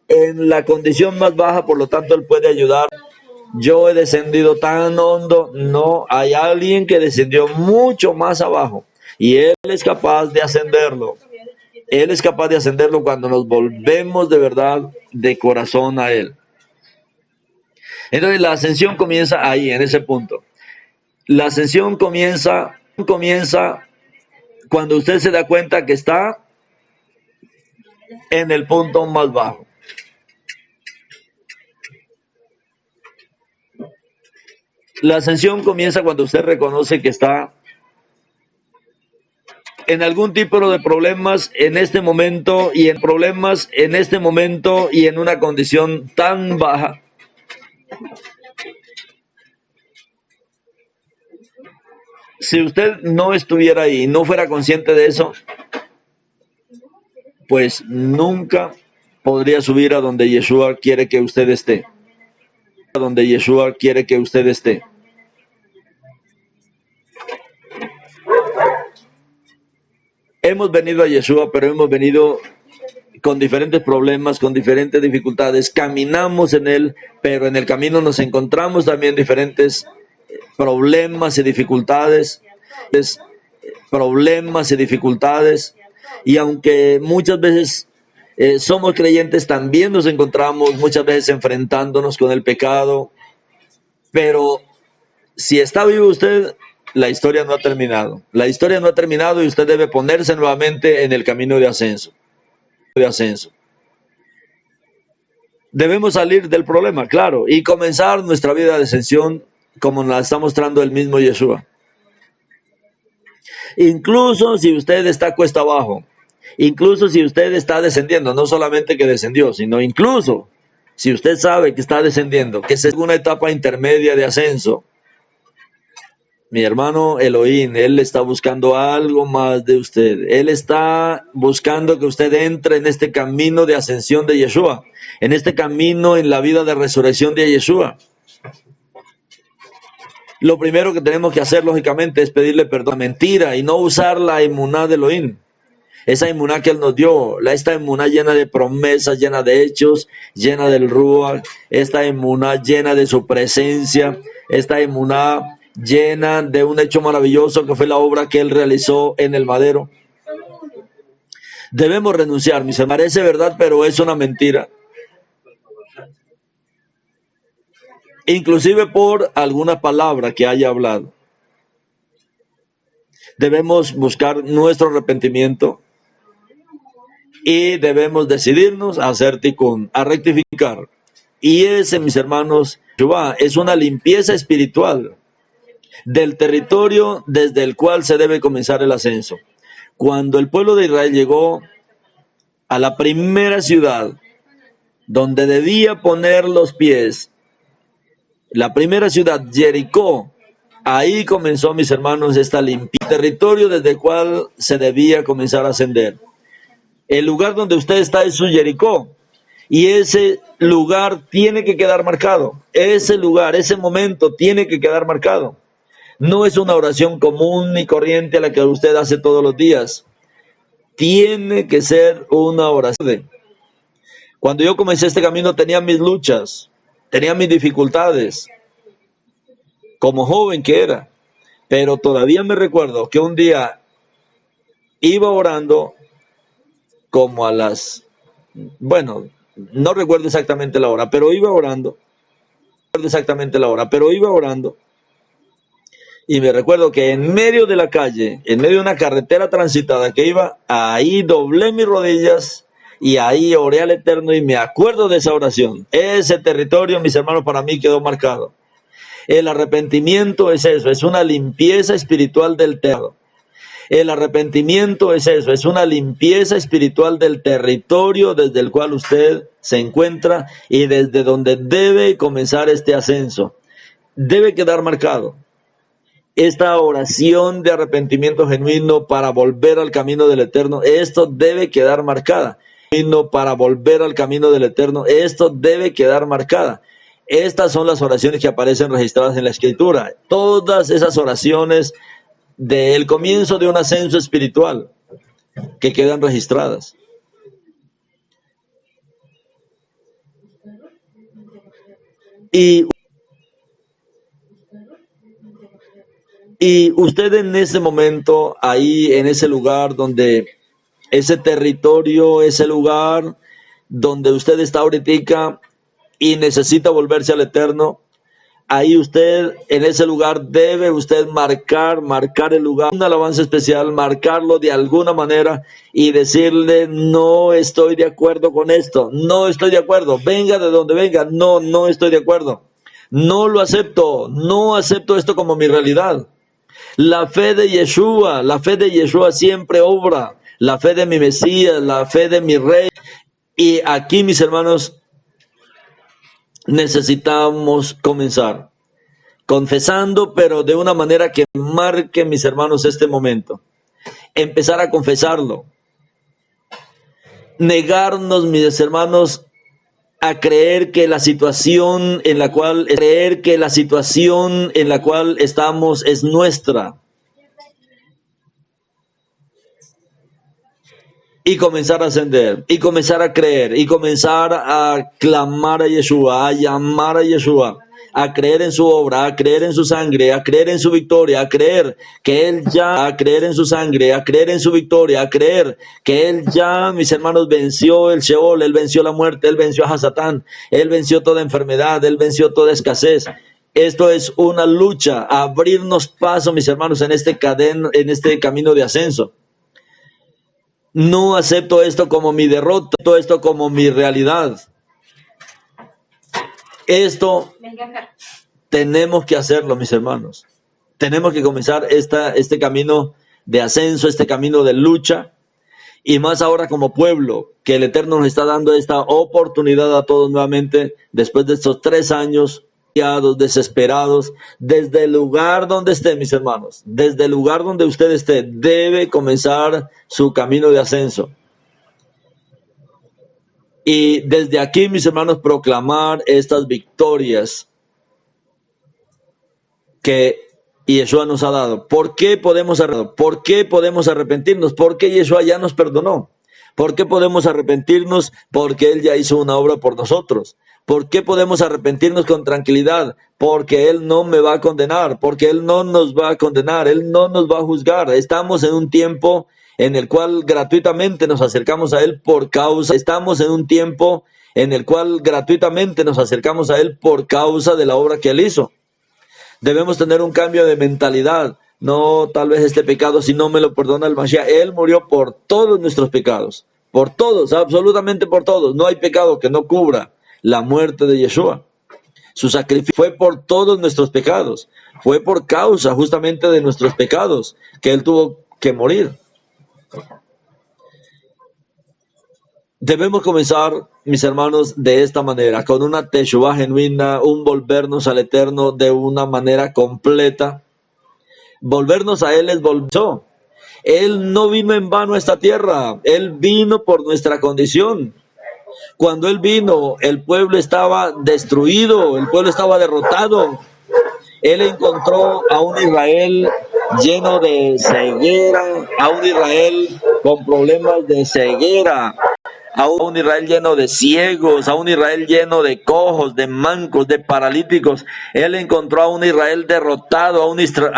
en la condición más baja, por lo tanto Él puede ayudar. Yo he descendido tan hondo, no, hay alguien que descendió mucho más abajo. Y Él es capaz de ascenderlo. Él es capaz de ascenderlo cuando nos volvemos de verdad, de corazón a Él. Entonces la ascensión comienza ahí, en ese punto. La ascensión comienza cuando usted se da cuenta que está en el punto más bajo. La ascensión comienza cuando usted reconoce que está en algún tipo de problemas en este momento y en una condición tan baja. Si usted no estuviera ahí, no fuera consciente de eso, pues nunca podría subir a donde Yeshua quiere que usted esté. Hemos venido a Yeshua, pero hemos venido con diferentes problemas, con diferentes dificultades. Caminamos en Él, pero en el camino nos encontramos también diferentes problemas y dificultades. problemas y dificultades. Y aunque muchas veces somos creyentes, también nos encontramos muchas veces enfrentándonos con el pecado. Pero si está vivo usted, la historia no ha terminado. La historia no ha terminado y usted debe ponerse nuevamente en el camino de ascenso. Debemos salir del problema, claro, y comenzar nuestra vida de ascensión como nos la está mostrando el mismo Yeshua. Incluso si usted está cuesta abajo, incluso si usted está descendiendo, no solamente que descendió, sino incluso si usted sabe que está descendiendo, que es una etapa intermedia de ascenso, mi hermano Elohim, Él está buscando algo más de usted. Él está buscando que usted entre en este camino de ascensión de Yeshua, en este camino en la vida de resurrección de Yeshua. Lo primero que tenemos que hacer, lógicamente, es pedirle perdón a la mentira y no usar la emuná de Elohim. Esa emuná que Él nos dio, esta emuná llena de promesas, llena de hechos, llena del Ruach, esta emuná llena de su presencia, esta emuná llena de un hecho maravilloso que fue la obra que Él realizó en el madero. Debemos renunciar, mis hermanos. Parece verdad, pero es una mentira. Inclusive por alguna palabra que haya hablado. Debemos buscar nuestro arrepentimiento y debemos decidirnos a hacer tikkun, a rectificar. Y ese, mis hermanos, es una limpieza espiritual del territorio desde el cual se debe comenzar el ascenso. Cuando el pueblo de Israel llegó a la primera ciudad donde debía poner los pies, la primera ciudad, Jericó, ahí comenzó, mis hermanos, esta limpieza, territorio desde el cual se debía comenzar a ascender. El lugar donde usted está es su Jericó, y ese lugar tiene que quedar marcado. Ese lugar, ese momento tiene que quedar marcado. No es una oración común ni corriente a la que usted hace todos los días. Tiene que ser una oración. Cuando yo comencé este camino tenía mis luchas, tenía mis dificultades, como joven que era. Pero todavía me recuerdo que un día iba orando como a las, bueno, no recuerdo exactamente la hora, pero iba orando. Y me recuerdo que en medio de la calle, en medio de una carretera transitada que iba, ahí doblé mis rodillas y ahí oré al Eterno y me acuerdo de esa oración. Ese territorio, mis hermanos, para mí quedó marcado. El arrepentimiento es eso, es una limpieza espiritual del territorio. El arrepentimiento es eso, es una limpieza espiritual del territorio desde el cual usted se encuentra y desde donde debe comenzar este ascenso. Debe quedar marcado. Esta oración de arrepentimiento genuino para volver al camino del Eterno, esto debe quedar marcada. Para volver al camino del Eterno, esto debe quedar marcada. Estas son las oraciones que aparecen registradas en la Escritura. Todas esas oraciones del comienzo de un ascenso espiritual que quedan registradas. Y usted en ese momento, ahí en ese lugar donde, ese territorio, ese lugar donde usted está ahorita y necesita volverse al Eterno, ahí usted, en ese lugar, debe usted marcar el lugar, una alabanza especial, marcarlo de alguna manera y decirle, no estoy de acuerdo con esto, no estoy de acuerdo, venga de donde venga, no estoy de acuerdo, no lo acepto, no acepto esto como mi realidad. La fe de Yeshua siempre obra, la fe de mi Mesías, la fe de mi Rey. Y aquí, mis hermanos, necesitamos comenzar confesando, pero de una manera que marque, mis hermanos, este momento. Empezar a confesarlo. Negarnos, mis hermanos, a creer que la situación en la cual estamos es nuestra. Y comenzar a ascender, y comenzar a creer, y comenzar a clamar a Yeshua, a llamar a Yeshua, a creer en su obra, a creer en su sangre, a creer en su victoria, a creer que Él ya, a creer en su sangre, a creer en su victoria, a creer que Él ya, mis hermanos, venció el Sheol, Él venció la muerte, Él venció a Hasatán, Él venció toda enfermedad, Él venció toda escasez. Esto es una lucha, abrirnos paso, mis hermanos, en este camino de ascenso. No acepto esto como mi derrota, esto como mi realidad. Esto tenemos que hacerlo, mis hermanos. Tenemos que comenzar este camino de ascenso, este camino de lucha. Y más ahora como pueblo, que el Eterno nos está dando esta oportunidad a todos nuevamente, después de estos 3 años, desesperados, desde el lugar donde esté, mis hermanos, desde el lugar donde usted esté, debe comenzar su camino de ascenso. Y desde aquí, mis hermanos, proclamar estas victorias que Yeshua nos ha dado. ¿Por qué podemos arrepentirnos? Porque Yeshua ya nos perdonó. ¿Por qué podemos arrepentirnos? Porque Él ya hizo una obra por nosotros. ¿Por qué podemos arrepentirnos con tranquilidad? Porque Él no me va a condenar, porque Él no nos va a condenar, Él no nos va a juzgar. Estamos en un tiempo en el cual gratuitamente nos acercamos a Él por causa de la obra que Él hizo. Debemos tener un cambio de mentalidad. No, tal vez este pecado, si no me lo perdona el Mashiach. Él murió por todos nuestros pecados. Por todos, absolutamente por todos. No hay pecado que no cubra la muerte de Yeshua. Su sacrificio fue por todos nuestros pecados. Fue por causa justamente de nuestros pecados que Él tuvo que morir. Debemos comenzar, mis hermanos, de esta manera, con una teshuvah genuina, un volvernos al Eterno de una manera completa. Volvernos a Él es volver. Él no vino en vano a esta tierra, Él vino por nuestra condición. Cuando Él vino, el pueblo estaba destruido, el pueblo estaba derrotado. Él encontró a un Israel lleno de ceguera, a un Israel con problemas de ceguera, a un Israel lleno de ciegos, a un Israel lleno de cojos, de mancos, de paralíticos. Él encontró a un Israel derrotado, a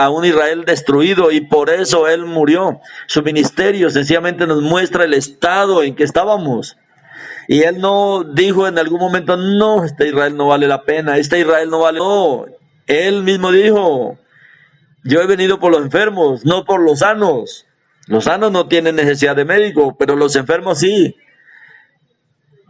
un Israel destruido, y por eso Él murió. Su ministerio sencillamente nos muestra el estado en que estábamos. Y Él no dijo en algún momento, no, este Israel no vale la pena, este Israel no vale. No, Él mismo dijo, yo he venido por los enfermos, no por los sanos. Los sanos no tienen necesidad de médico, pero los enfermos sí.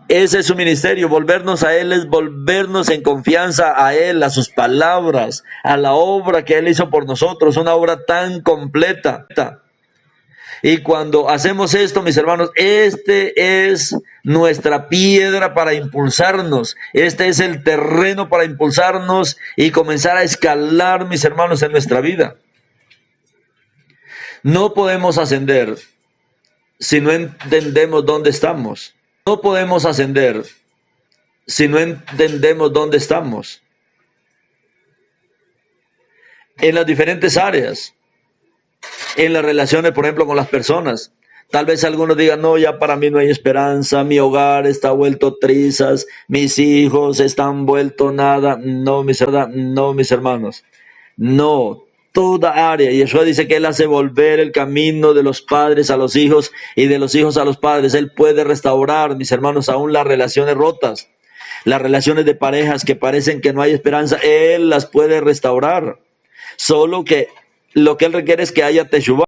Ese es su ministerio. Volvernos a Él es volvernos en confianza a Él, a sus palabras, a la obra que Él hizo por nosotros, una obra tan completa. Y cuando hacemos esto, mis hermanos, este es nuestra piedra para impulsarnos. Este es el terreno para impulsarnos y comenzar a escalar, mis hermanos, en nuestra vida. No podemos ascender si no entendemos dónde estamos. No podemos ascender si no entendemos dónde estamos. En las diferentes áreas. En las relaciones, por ejemplo, con las personas. Tal vez algunos digan, no, ya para mí no hay esperanza, mi hogar está vuelto trizas, mis hijos están vuelto nada. No, mis hermanos. No. Toda área. Y Yeshua dice que Él hace volver el camino de los padres a los hijos y de los hijos a los padres. Él puede restaurar, mis hermanos, aún las relaciones rotas, las relaciones de parejas que parecen que no hay esperanza. Él las puede restaurar. Solo que lo que Él requiere es que haya teshuvah.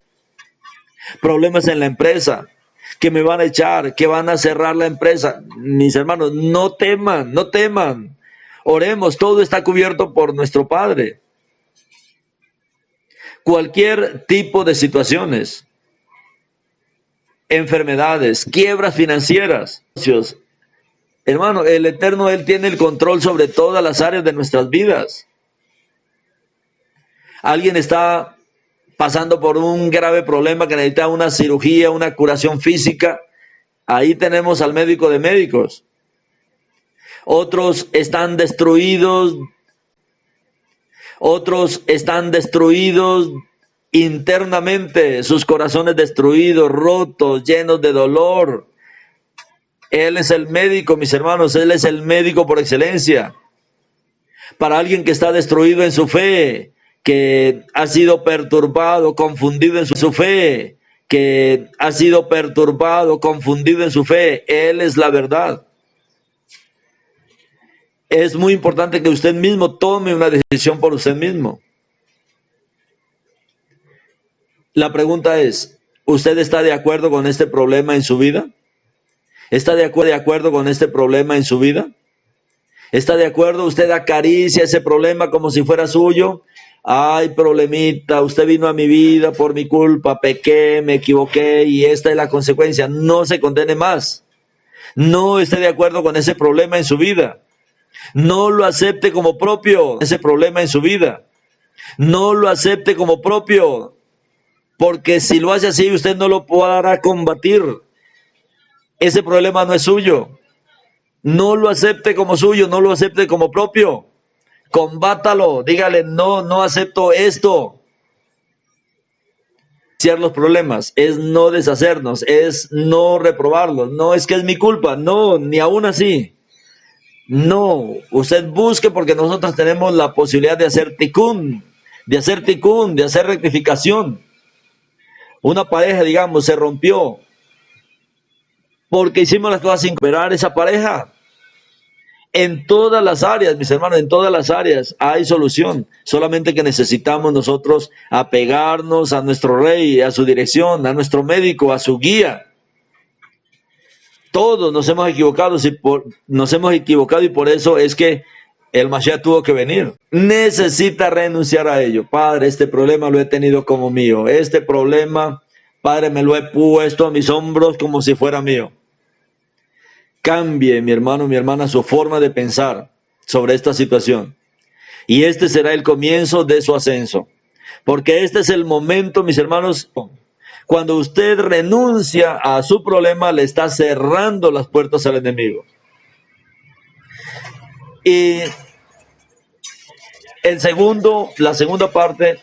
Problemas en la empresa, que me van a echar, que van a cerrar la empresa. Mis hermanos, no teman, no teman. Oremos, todo está cubierto por nuestro Padre. Cualquier tipo de situaciones, enfermedades, quiebras financieras. Hermano, el Eterno, Él tiene el control sobre todas las áreas de nuestras vidas. Alguien está pasando por un grave problema que necesita una cirugía, una curación física. Ahí tenemos al médico de médicos. Otros están destruidos. Otros están destruidos internamente, sus corazones destruidos, rotos, llenos de dolor. Él es el médico, mis hermanos, Él es el médico por excelencia. Para alguien que está destruido en su fe, que ha sido perturbado, confundido en su fe, que ha sido perturbado, confundido en su fe, Él es la verdad. Es muy importante que usted mismo tome una decisión por usted mismo. La pregunta es, ¿usted está de acuerdo con este problema en su vida? ¿Está de acuerdo con este problema en su vida? ¿Está de acuerdo? ¿Usted acaricia ese problema como si fuera suyo? Ay, problemita, usted vino a mi vida por mi culpa, pequé, me equivoqué y esta es la consecuencia. No se condene más. No esté de acuerdo con ese problema en su vida. No lo acepte como propio, ese problema en su vida. No lo acepte como propio, porque si lo hace así, usted no lo podrá combatir. Ese problema no es suyo. No lo acepte como suyo, no lo acepte como propio. Combátalo, dígale, no acepto esto. Los problemas es no deshacernos, es no reprobarlos. No es que es mi culpa, no, ni aún así. No, usted busque porque nosotros tenemos la posibilidad de hacer tikkun, de hacer rectificación. Una pareja, digamos, se rompió porque hicimos las cosas sin superar esa pareja. En todas las áreas, mis hermanos, en todas las áreas hay solución. Solamente que necesitamos nosotros apegarnos a nuestro rey, a su dirección, a nuestro médico, a su guía. Todos nos hemos equivocado, y por eso es que el Mashiach tuvo que venir. Necesita renunciar a ello. Padre, este problema lo he tenido como mío. Este problema, Padre, me lo he puesto a mis hombros como si fuera mío. Cambie, mi hermano, mi hermana, su forma de pensar sobre esta situación. Y este será el comienzo de su ascenso. Porque este es el momento, mis hermanos, cuando usted renuncia a su problema, le está cerrando las puertas al enemigo. Y la segunda parte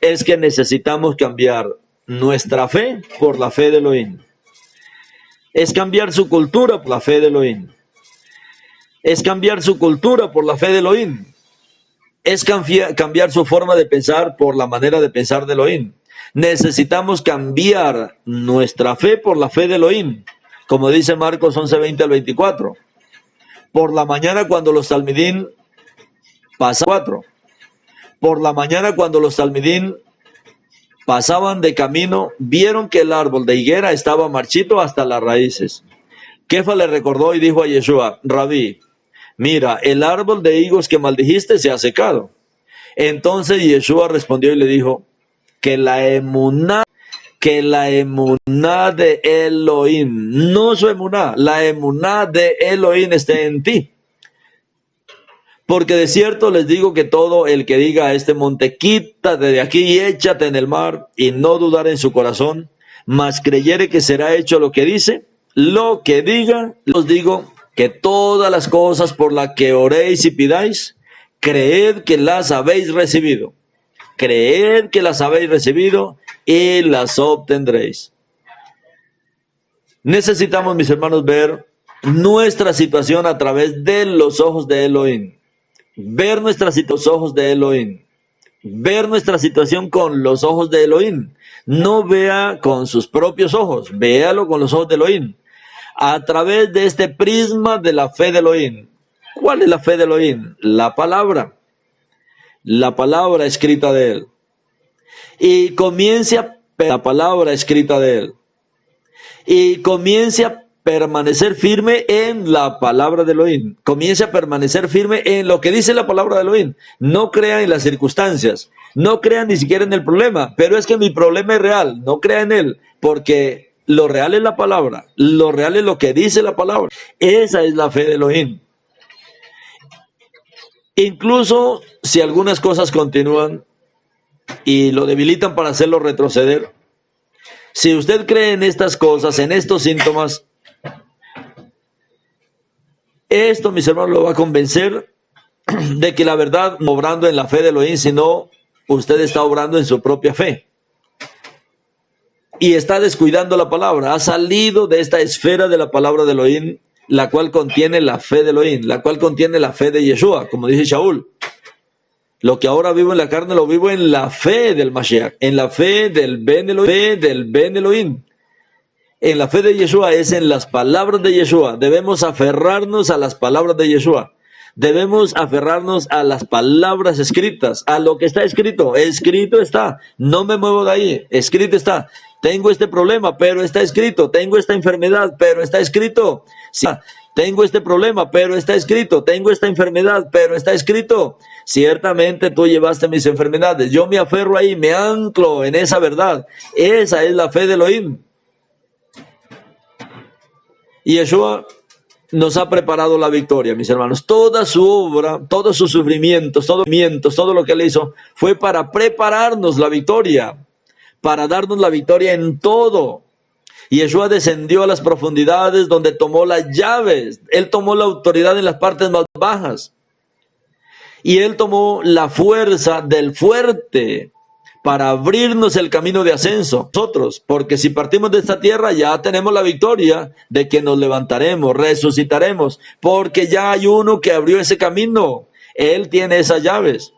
es que necesitamos cambiar nuestra fe por la fe de Elohim. Es cambiar su cultura por la fe de Elohim. Es cambiar su cultura por la fe de Elohim. Es cambiar su forma de pensar por la manera de pensar de Elohim. Necesitamos cambiar nuestra fe por la fe de Elohim. Como dice Marcos 11:20 al 24. Por la mañana cuando los talmidín pasaban, pasaban de camino, vieron que el árbol de higuera estaba marchito hasta las raíces. Kefa le recordó y dijo a Yeshua, Rabí, mira, el árbol de higos que maldijiste se ha secado. Entonces Yeshua respondió y le dijo, que la emuná de Elohim, no su emuná, la emuná de Elohim esté en ti. Porque de cierto les digo que todo el que diga a este monte, quítate de aquí y échate en el mar, y no dudar en su corazón, mas creyere que será hecho lo que dice, lo que diga, os digo que todas las cosas por las que oréis y pidáis, creed que las habéis recibido. Creed que las habéis recibido y las obtendréis. Necesitamos, mis hermanos, ver nuestra situación a través de los ojos de Elohim. Ver nuestra situación ver nuestra situación con los ojos de Elohim. No vea con sus propios ojos, véalo con los ojos de Elohim. A través de este prisma de la fe de Elohim. ¿Cuál es la fe de Elohim? La palabra escrita de él. Y comience a la palabra escrita de él. Y comience a permanecer firme en la palabra de Elohim. Comience a permanecer firme en lo que dice la palabra de Elohim. No crea en las circunstancias. No crea ni siquiera en el problema. Pero es que mi problema es real. No crea en él. Porque lo real es la palabra. Lo real es lo que dice la palabra. Esa es la fe de Elohim. Incluso si algunas cosas continúan y lo debilitan para hacerlo retroceder. Si usted cree en estas cosas, en estos síntomas, esto, mis hermanos, lo va a convencer de que la verdad no obrando en la fe de Elohim, sino usted está obrando en su propia fe. Y está descuidando la palabra. Ha salido de esta esfera de la palabra de Elohim la cual contiene la fe de Elohim, la cual contiene la fe de Yeshua, como dice Shaul. Lo que ahora vivo en la carne lo vivo en la fe del Mashiach, en la fe del Ben Elohim. En la fe de Yeshua es en las palabras de Yeshua. Debemos aferrarnos a las palabras de Yeshua. Debemos aferrarnos a las palabras escritas, a lo que está escrito. Escrito está. No me muevo de ahí. Escrito está. Tengo este problema, pero está escrito. Tengo esta enfermedad, pero está escrito. Sí. Tengo este problema, pero está escrito. Tengo esta enfermedad, pero está escrito. Ciertamente tú llevaste mis enfermedades. Yo me aferro ahí, me anclo en esa verdad. Esa es la fe de Elohim. Y Yeshua nos ha preparado la victoria, mis hermanos. Toda su obra, todos sus sufrimientos, todo lo que él hizo fue para prepararnos la victoria, para darnos la victoria en todo. Y Yeshua descendió a las profundidades donde tomó las llaves. Él tomó la autoridad en las partes más bajas. Y él tomó la fuerza del fuerte para abrirnos el camino de ascenso. Nosotros, porque si partimos de esta tierra ya tenemos la victoria de que nos levantaremos, resucitaremos, porque ya hay uno que abrió ese camino. Él tiene esas llaves.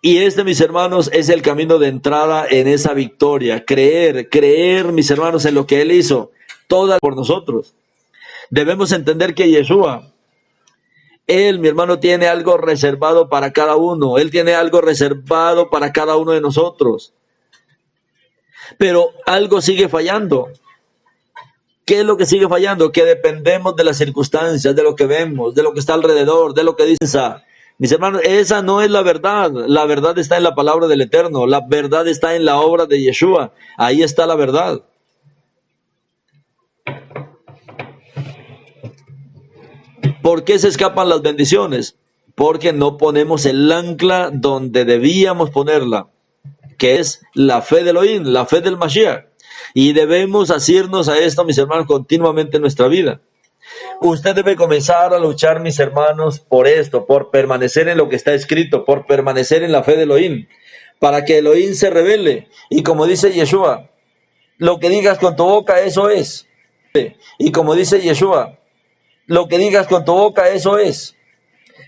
Y mis hermanos, es el camino de entrada en esa victoria. Creer, mis hermanos, en lo que él hizo, toda por nosotros. Debemos entender que Yeshua, él, mi hermano, tiene algo reservado para cada uno. Él tiene algo reservado para cada uno de nosotros. Pero algo sigue fallando. ¿Qué es lo que sigue fallando? Que dependemos de las circunstancias, de lo que vemos, de lo que está alrededor, de lo que dicen. Mis hermanos, esa no es la verdad. La verdad está en la palabra del Eterno. La verdad está en la obra de Yeshua. Ahí está la verdad. ¿Por qué se escapan las bendiciones? Porque no ponemos el ancla donde debíamos ponerla, que es la fe de Elohim, la fe del Mashiach. Y debemos asirnos a esto, mis hermanos, continuamente en nuestra vida. Usted debe comenzar a luchar, mis hermanos, por esto, por permanecer en lo que está escrito, por permanecer en la fe de Elohim, para que Elohim se revele. Y como dice Yeshua, lo que digas con tu boca, eso es. Y como dice Yeshua, lo que digas con tu boca, eso es.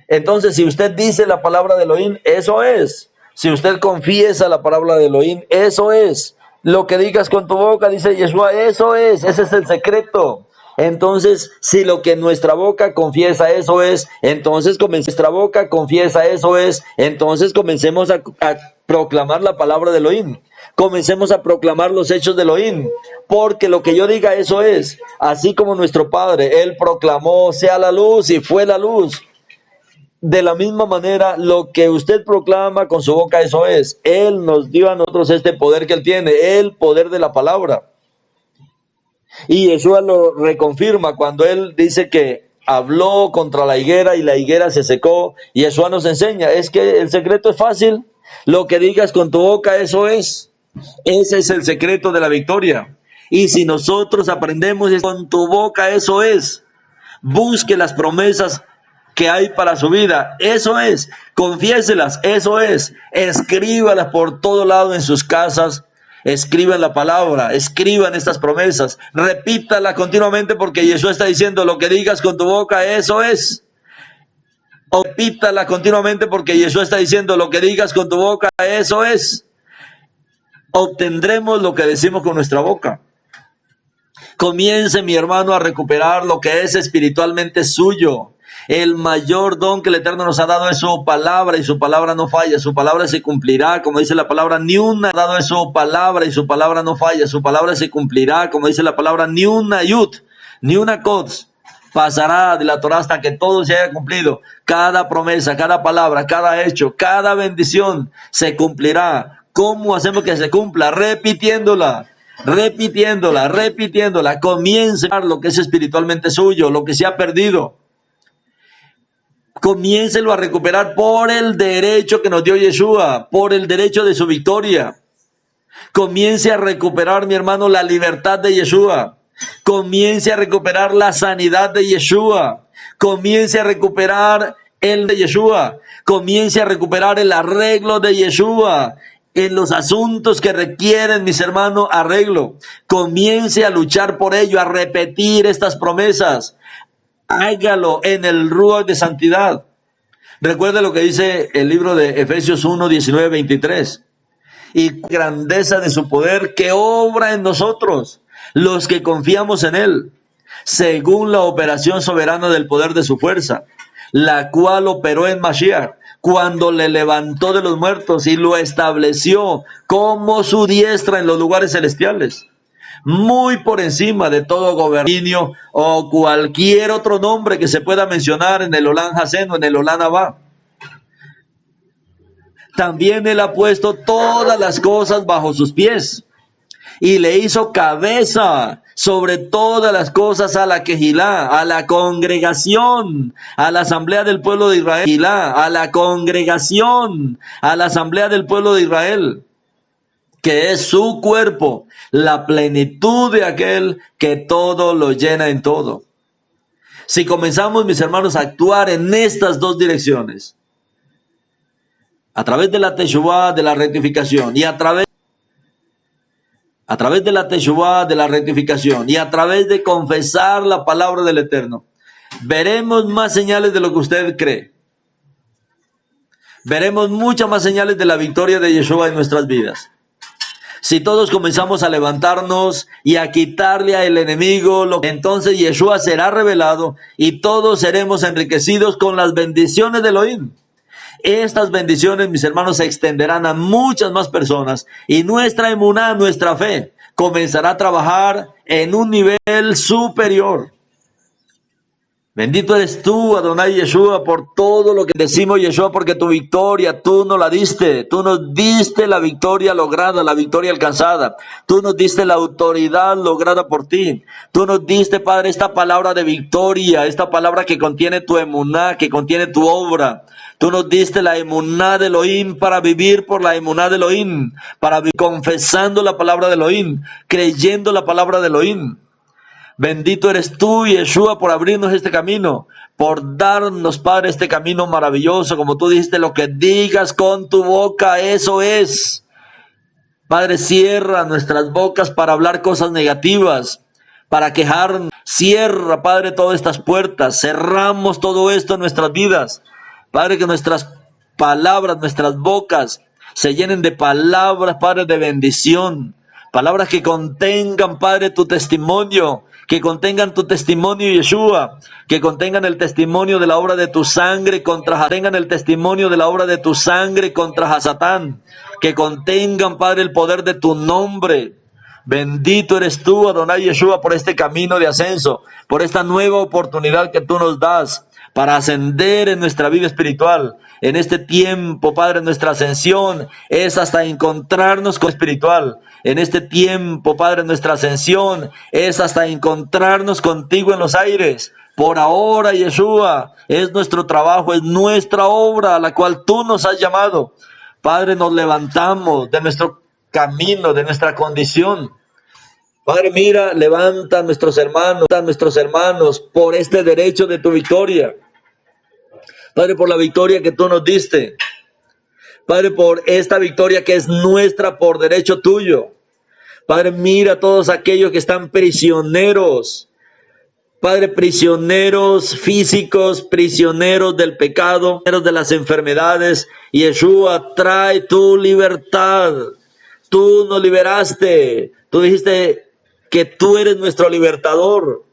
Entonces, si usted dice la palabra de Elohim, eso es. Si usted confiesa la palabra de Elohim, eso es. Lo que digas con tu boca, dice Yeshua, eso es. Ese es el secreto. Entonces, si lo que nuestra boca confiesa, eso es, entonces comencemos a proclamar la palabra de Elohim. Comencemos a proclamar los hechos de Elohim, porque lo que yo diga, eso es. Así como nuestro Padre, Él proclamó, sea la luz, y fue la luz. De la misma manera, lo que usted proclama con su boca, eso es. Él nos dio a nosotros este poder que Él tiene, el poder de la palabra. Y Yeshua lo reconfirma cuando Él dice que habló contra la higuera y la higuera se secó. Y Yeshua nos enseña, es que el secreto es fácil. Lo que digas con tu boca, eso es. Ese es el secreto de la victoria. Y si nosotros aprendemos con tu boca, eso es. Busque las promesas que hay para su vida, eso es. Confiéselas, eso es. Escríbalas por todo lado en sus casas. Escriban la palabra, escriban estas promesas, repítala continuamente porque Yeshua está diciendo lo que digas con tu boca, eso es. Repítala continuamente porque Yeshua está diciendo lo que digas con tu boca, eso es. Obtendremos lo que decimos con nuestra boca. Comience, mi hermano, a recuperar lo que es espiritualmente suyo. El mayor don que el Eterno nos ha dado es su palabra, y su palabra no falla. Su palabra se cumplirá, como dice la palabra, ni una. Dado es su palabra, y su palabra no falla. Su palabra se cumplirá, como dice la palabra, ni una yud, ni una kots pasará de la Torah hasta que todo se haya cumplido. Cada promesa, cada palabra, cada hecho, cada bendición se cumplirá. ¿Cómo hacemos que se cumpla? Repitiéndola. Comience a lo que es espiritualmente suyo, lo que se ha perdido. Comiéncelo a recuperar por el derecho que nos dio Yeshua, por el derecho de su victoria. Comience a recuperar, mi hermano, la libertad de Yeshua. Comience a recuperar la sanidad de Yeshua. Comience a recuperar el de Yeshua. Comience a recuperar el arreglo de Yeshua. en los asuntos que requieren, mis hermanos, arreglo. Comience a luchar por ello, a repetir estas promesas. Hágalo en el ruach de santidad. Recuerde lo que dice el libro de Efesios 1, 19, 23. Y grandeza de su poder que obra en nosotros, los que confiamos en Él, según la operación soberana del poder de su fuerza, la cual operó en Mashiach, cuando le levantó de los muertos y lo estableció como su diestra en los lugares celestiales, muy por encima de todo gobierno o cualquier otro nombre que se pueda mencionar en el Olam Hasen o en el Olam Abba. También Él ha puesto todas las cosas bajo sus pies y le hizo cabeza sobre todas las cosas a la Quejilá, a la congregación, a la asamblea del pueblo de Israel, a la congregación, a la asamblea del pueblo de Israel, que es su cuerpo, la plenitud de aquel que todo lo llena en todo. Si comenzamos, mis hermanos, a actuar en estas dos direcciones, a través de la teshuvá, de la rectificación, y a través de la teshuvá, de la rectificación, y a través de confesar la palabra del Eterno, veremos más señales de lo que usted cree. Veremos muchas más señales de la victoria de Yeshua en nuestras vidas. Si todos comenzamos a levantarnos y a quitarle al enemigo, entonces Yeshua será revelado y todos seremos enriquecidos con las bendiciones de Elohim. Estas bendiciones, mis hermanos, se extenderán a muchas más personas y nuestra emuná, nuestra fe, comenzará a trabajar en un nivel superior. Bendito eres tú, Adonai Yeshua, por todo lo que decimos, Yeshua, porque tu victoria, tú nos la diste. Tú nos diste la victoria lograda, la victoria alcanzada. Tú nos diste la autoridad lograda por ti. Tú nos diste, Padre, esta palabra de victoria, esta palabra que contiene tu emuná, que contiene tu obra. Tú nos diste la emuná de Elohim para vivir por la emuná de Elohim, para vivir confesando la palabra de Elohim, creyendo la palabra de Elohim. Bendito eres tú, Yeshua, por abrirnos este camino, por darnos, Padre, este camino maravilloso. Como tú dijiste, lo que digas con tu boca, eso es. Padre, cierra nuestras bocas para hablar cosas negativas, para quejarnos. Cierra, Padre, todas estas puertas. Cerramos todo esto en nuestras vidas. Padre, que nuestras palabras, nuestras bocas se llenen de palabras, Padre, de bendición. Palabras que contengan, Padre, tu testimonio, que contengan tu testimonio, Yeshua, que contengan el testimonio de la obra de tu sangre contengan el testimonio de la obra de tu sangre contra Hasatán, que contengan, Padre, el poder de tu nombre. Bendito eres tú, Adonai Yeshua, por este camino de ascenso, por esta nueva oportunidad que tú nos das para ascender en nuestra vida espiritual. En este tiempo, Padre, nuestra ascensión es hasta encontrarnos con espiritual. En este tiempo, Padre, nuestra ascensión es hasta encontrarnos contigo en los aires. Por ahora, Yeshua, es nuestro trabajo, es nuestra obra a la cual tú nos has llamado. Padre, nos levantamos de nuestro camino, de nuestra condición. Padre, mira, levanta a nuestros hermanos por este derecho de tu victoria. Padre, por la victoria que tú nos diste. Padre, por esta victoria que es nuestra por derecho tuyo. Padre, mira a todos aquellos que están prisioneros. Padre, prisioneros físicos, prisioneros del pecado, prisioneros de las enfermedades. Yeshua, trae tu libertad. Tú nos liberaste. Tú dijiste que tú eres nuestro libertador.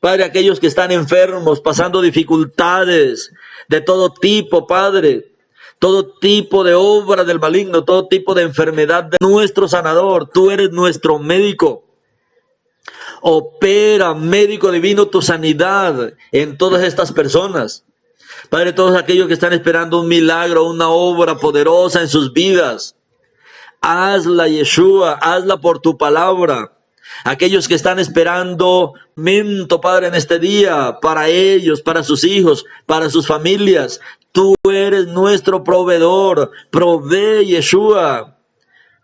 Padre, aquellos que están enfermos, pasando dificultades de todo tipo, Padre, todo tipo de obra del maligno, todo tipo de enfermedad de nuestro sanador. Tú eres nuestro médico. Opera, médico divino, tu sanidad en todas estas personas. Padre, todos aquellos que están esperando un milagro, una obra poderosa en sus vidas. Hazla, Yeshua, hazla por tu palabra. Aquellos que están esperando momento, Padre, en este día, para ellos, para sus hijos, para sus familias. Tú eres nuestro proveedor. Provee, Yeshua.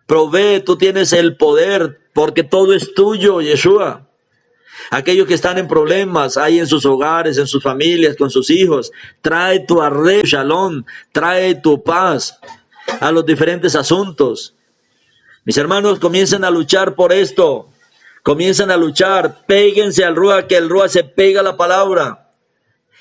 Provee, tú tienes el poder, porque todo es tuyo, Yeshua. Aquellos que están en problemas, ahí en sus hogares, en sus familias, con sus hijos, trae tu arreglo, shalom, trae tu paz. a los diferentes asuntos. Mis hermanos, comiencen a luchar por esto. Comiencen a luchar. Péguense al Rúa, que el Rúa se pega a la palabra.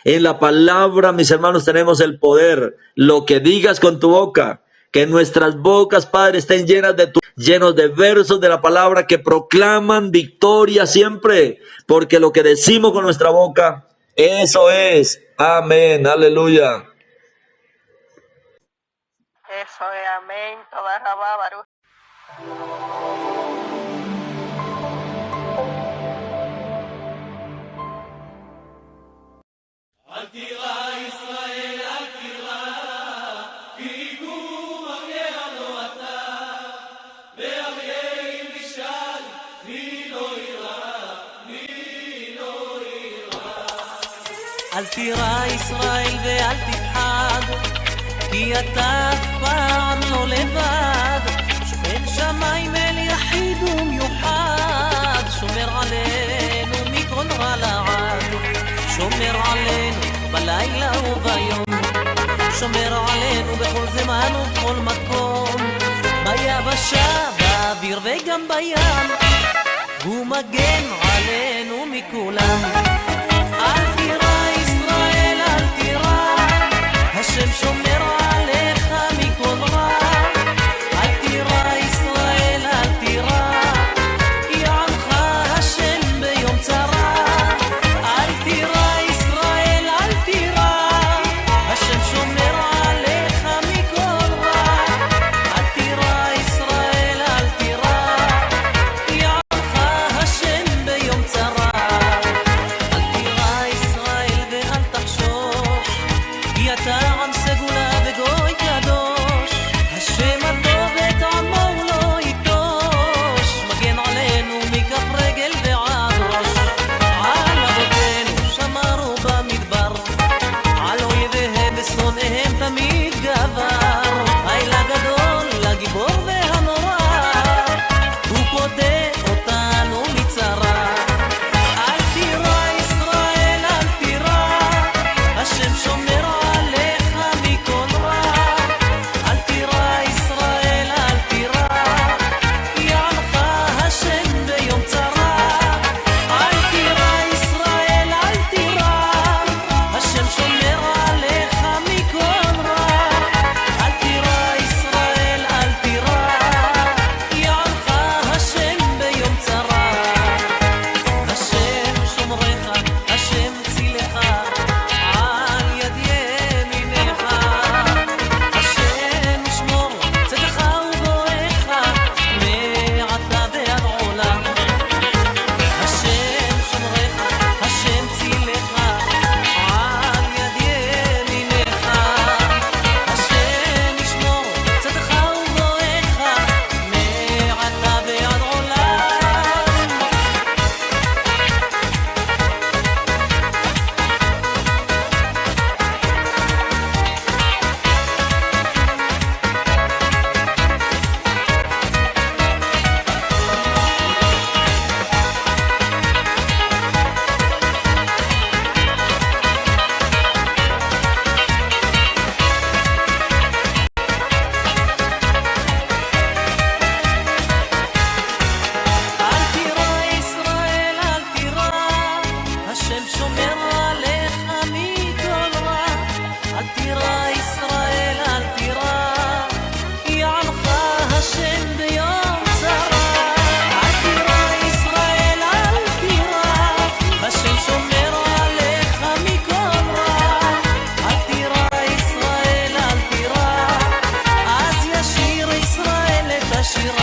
En la palabra, mis hermanos, tenemos el poder. Lo que digas con tu boca. Que nuestras bocas, Padre, estén llenos de versos de la palabra que proclaman victoria siempre. Porque lo que decimos con nuestra boca, eso es. Amén. Aleluya. Eso es, amén. Toda rabá, Baruch. אל תירא ישראל ואל תפחד, כי אתה אף פעם לא לבד. שוכן שמיים אל יחיד ומיוחד, שומר עלינו מכל רע לעד. שומר עלינו בלילה וביום, שומר עלינו בכל זמן ובכל מקום, ביבשה, באוויר וגם בים. הוא מגן עלינו מכולם. אל תירא ישראל, אל תירא, השם שומר עליך מכל רע. אל תירא ישראל, אל תירא, יענך השם ביום צרה. אל תירא ישראל, אל תירא, השם שומר עליך מכל רע. אל תירא ישראל, אל תירא, יענך השם ביום צרה. אל תירא ישראל ואל תחשוש, כי אתה עם סגולה וגוי קדוש. השם הטוב את עמו הוא לא יטוש, מגן עלינו מכף רגל ועד ראש. על אבותינו שמרו במדבר, על אויביהם ושונאיהם תמיד גבר. היי לגדול, לגיבור והנורא, הוא פודה אותנו מצרה. אל תירא ישראל, אל תירא, השם שומר עליך מכל רע. אל תירא ישראל, אל תירא, יענך השם ביום צרה. אל תירא ישראל, אל תירא, השם שומר עליך מכל רע. אל תירא ישראל, אל תירא, יענך השם ביום צרה. השם שומרך, השם צילך, על יד ימינך. השם ישמור צאתך ובואך, מעתה ועד עולם. השם שומרך, השם צילך, על יד ימינך. השם ישמור צאתך ובואך, מעתה ועד עולם. אל תירא ישראל, אל תירא, השם שומר עליך מכל רע. אל תירא ישראל, אל תירא, יענך השם ביום צרה. אל תירא ישראל, אל תירא, השם שומר עליך מכל רע. אל תירא ישראל, אל תירא, אז ישיר ישראל את השירה.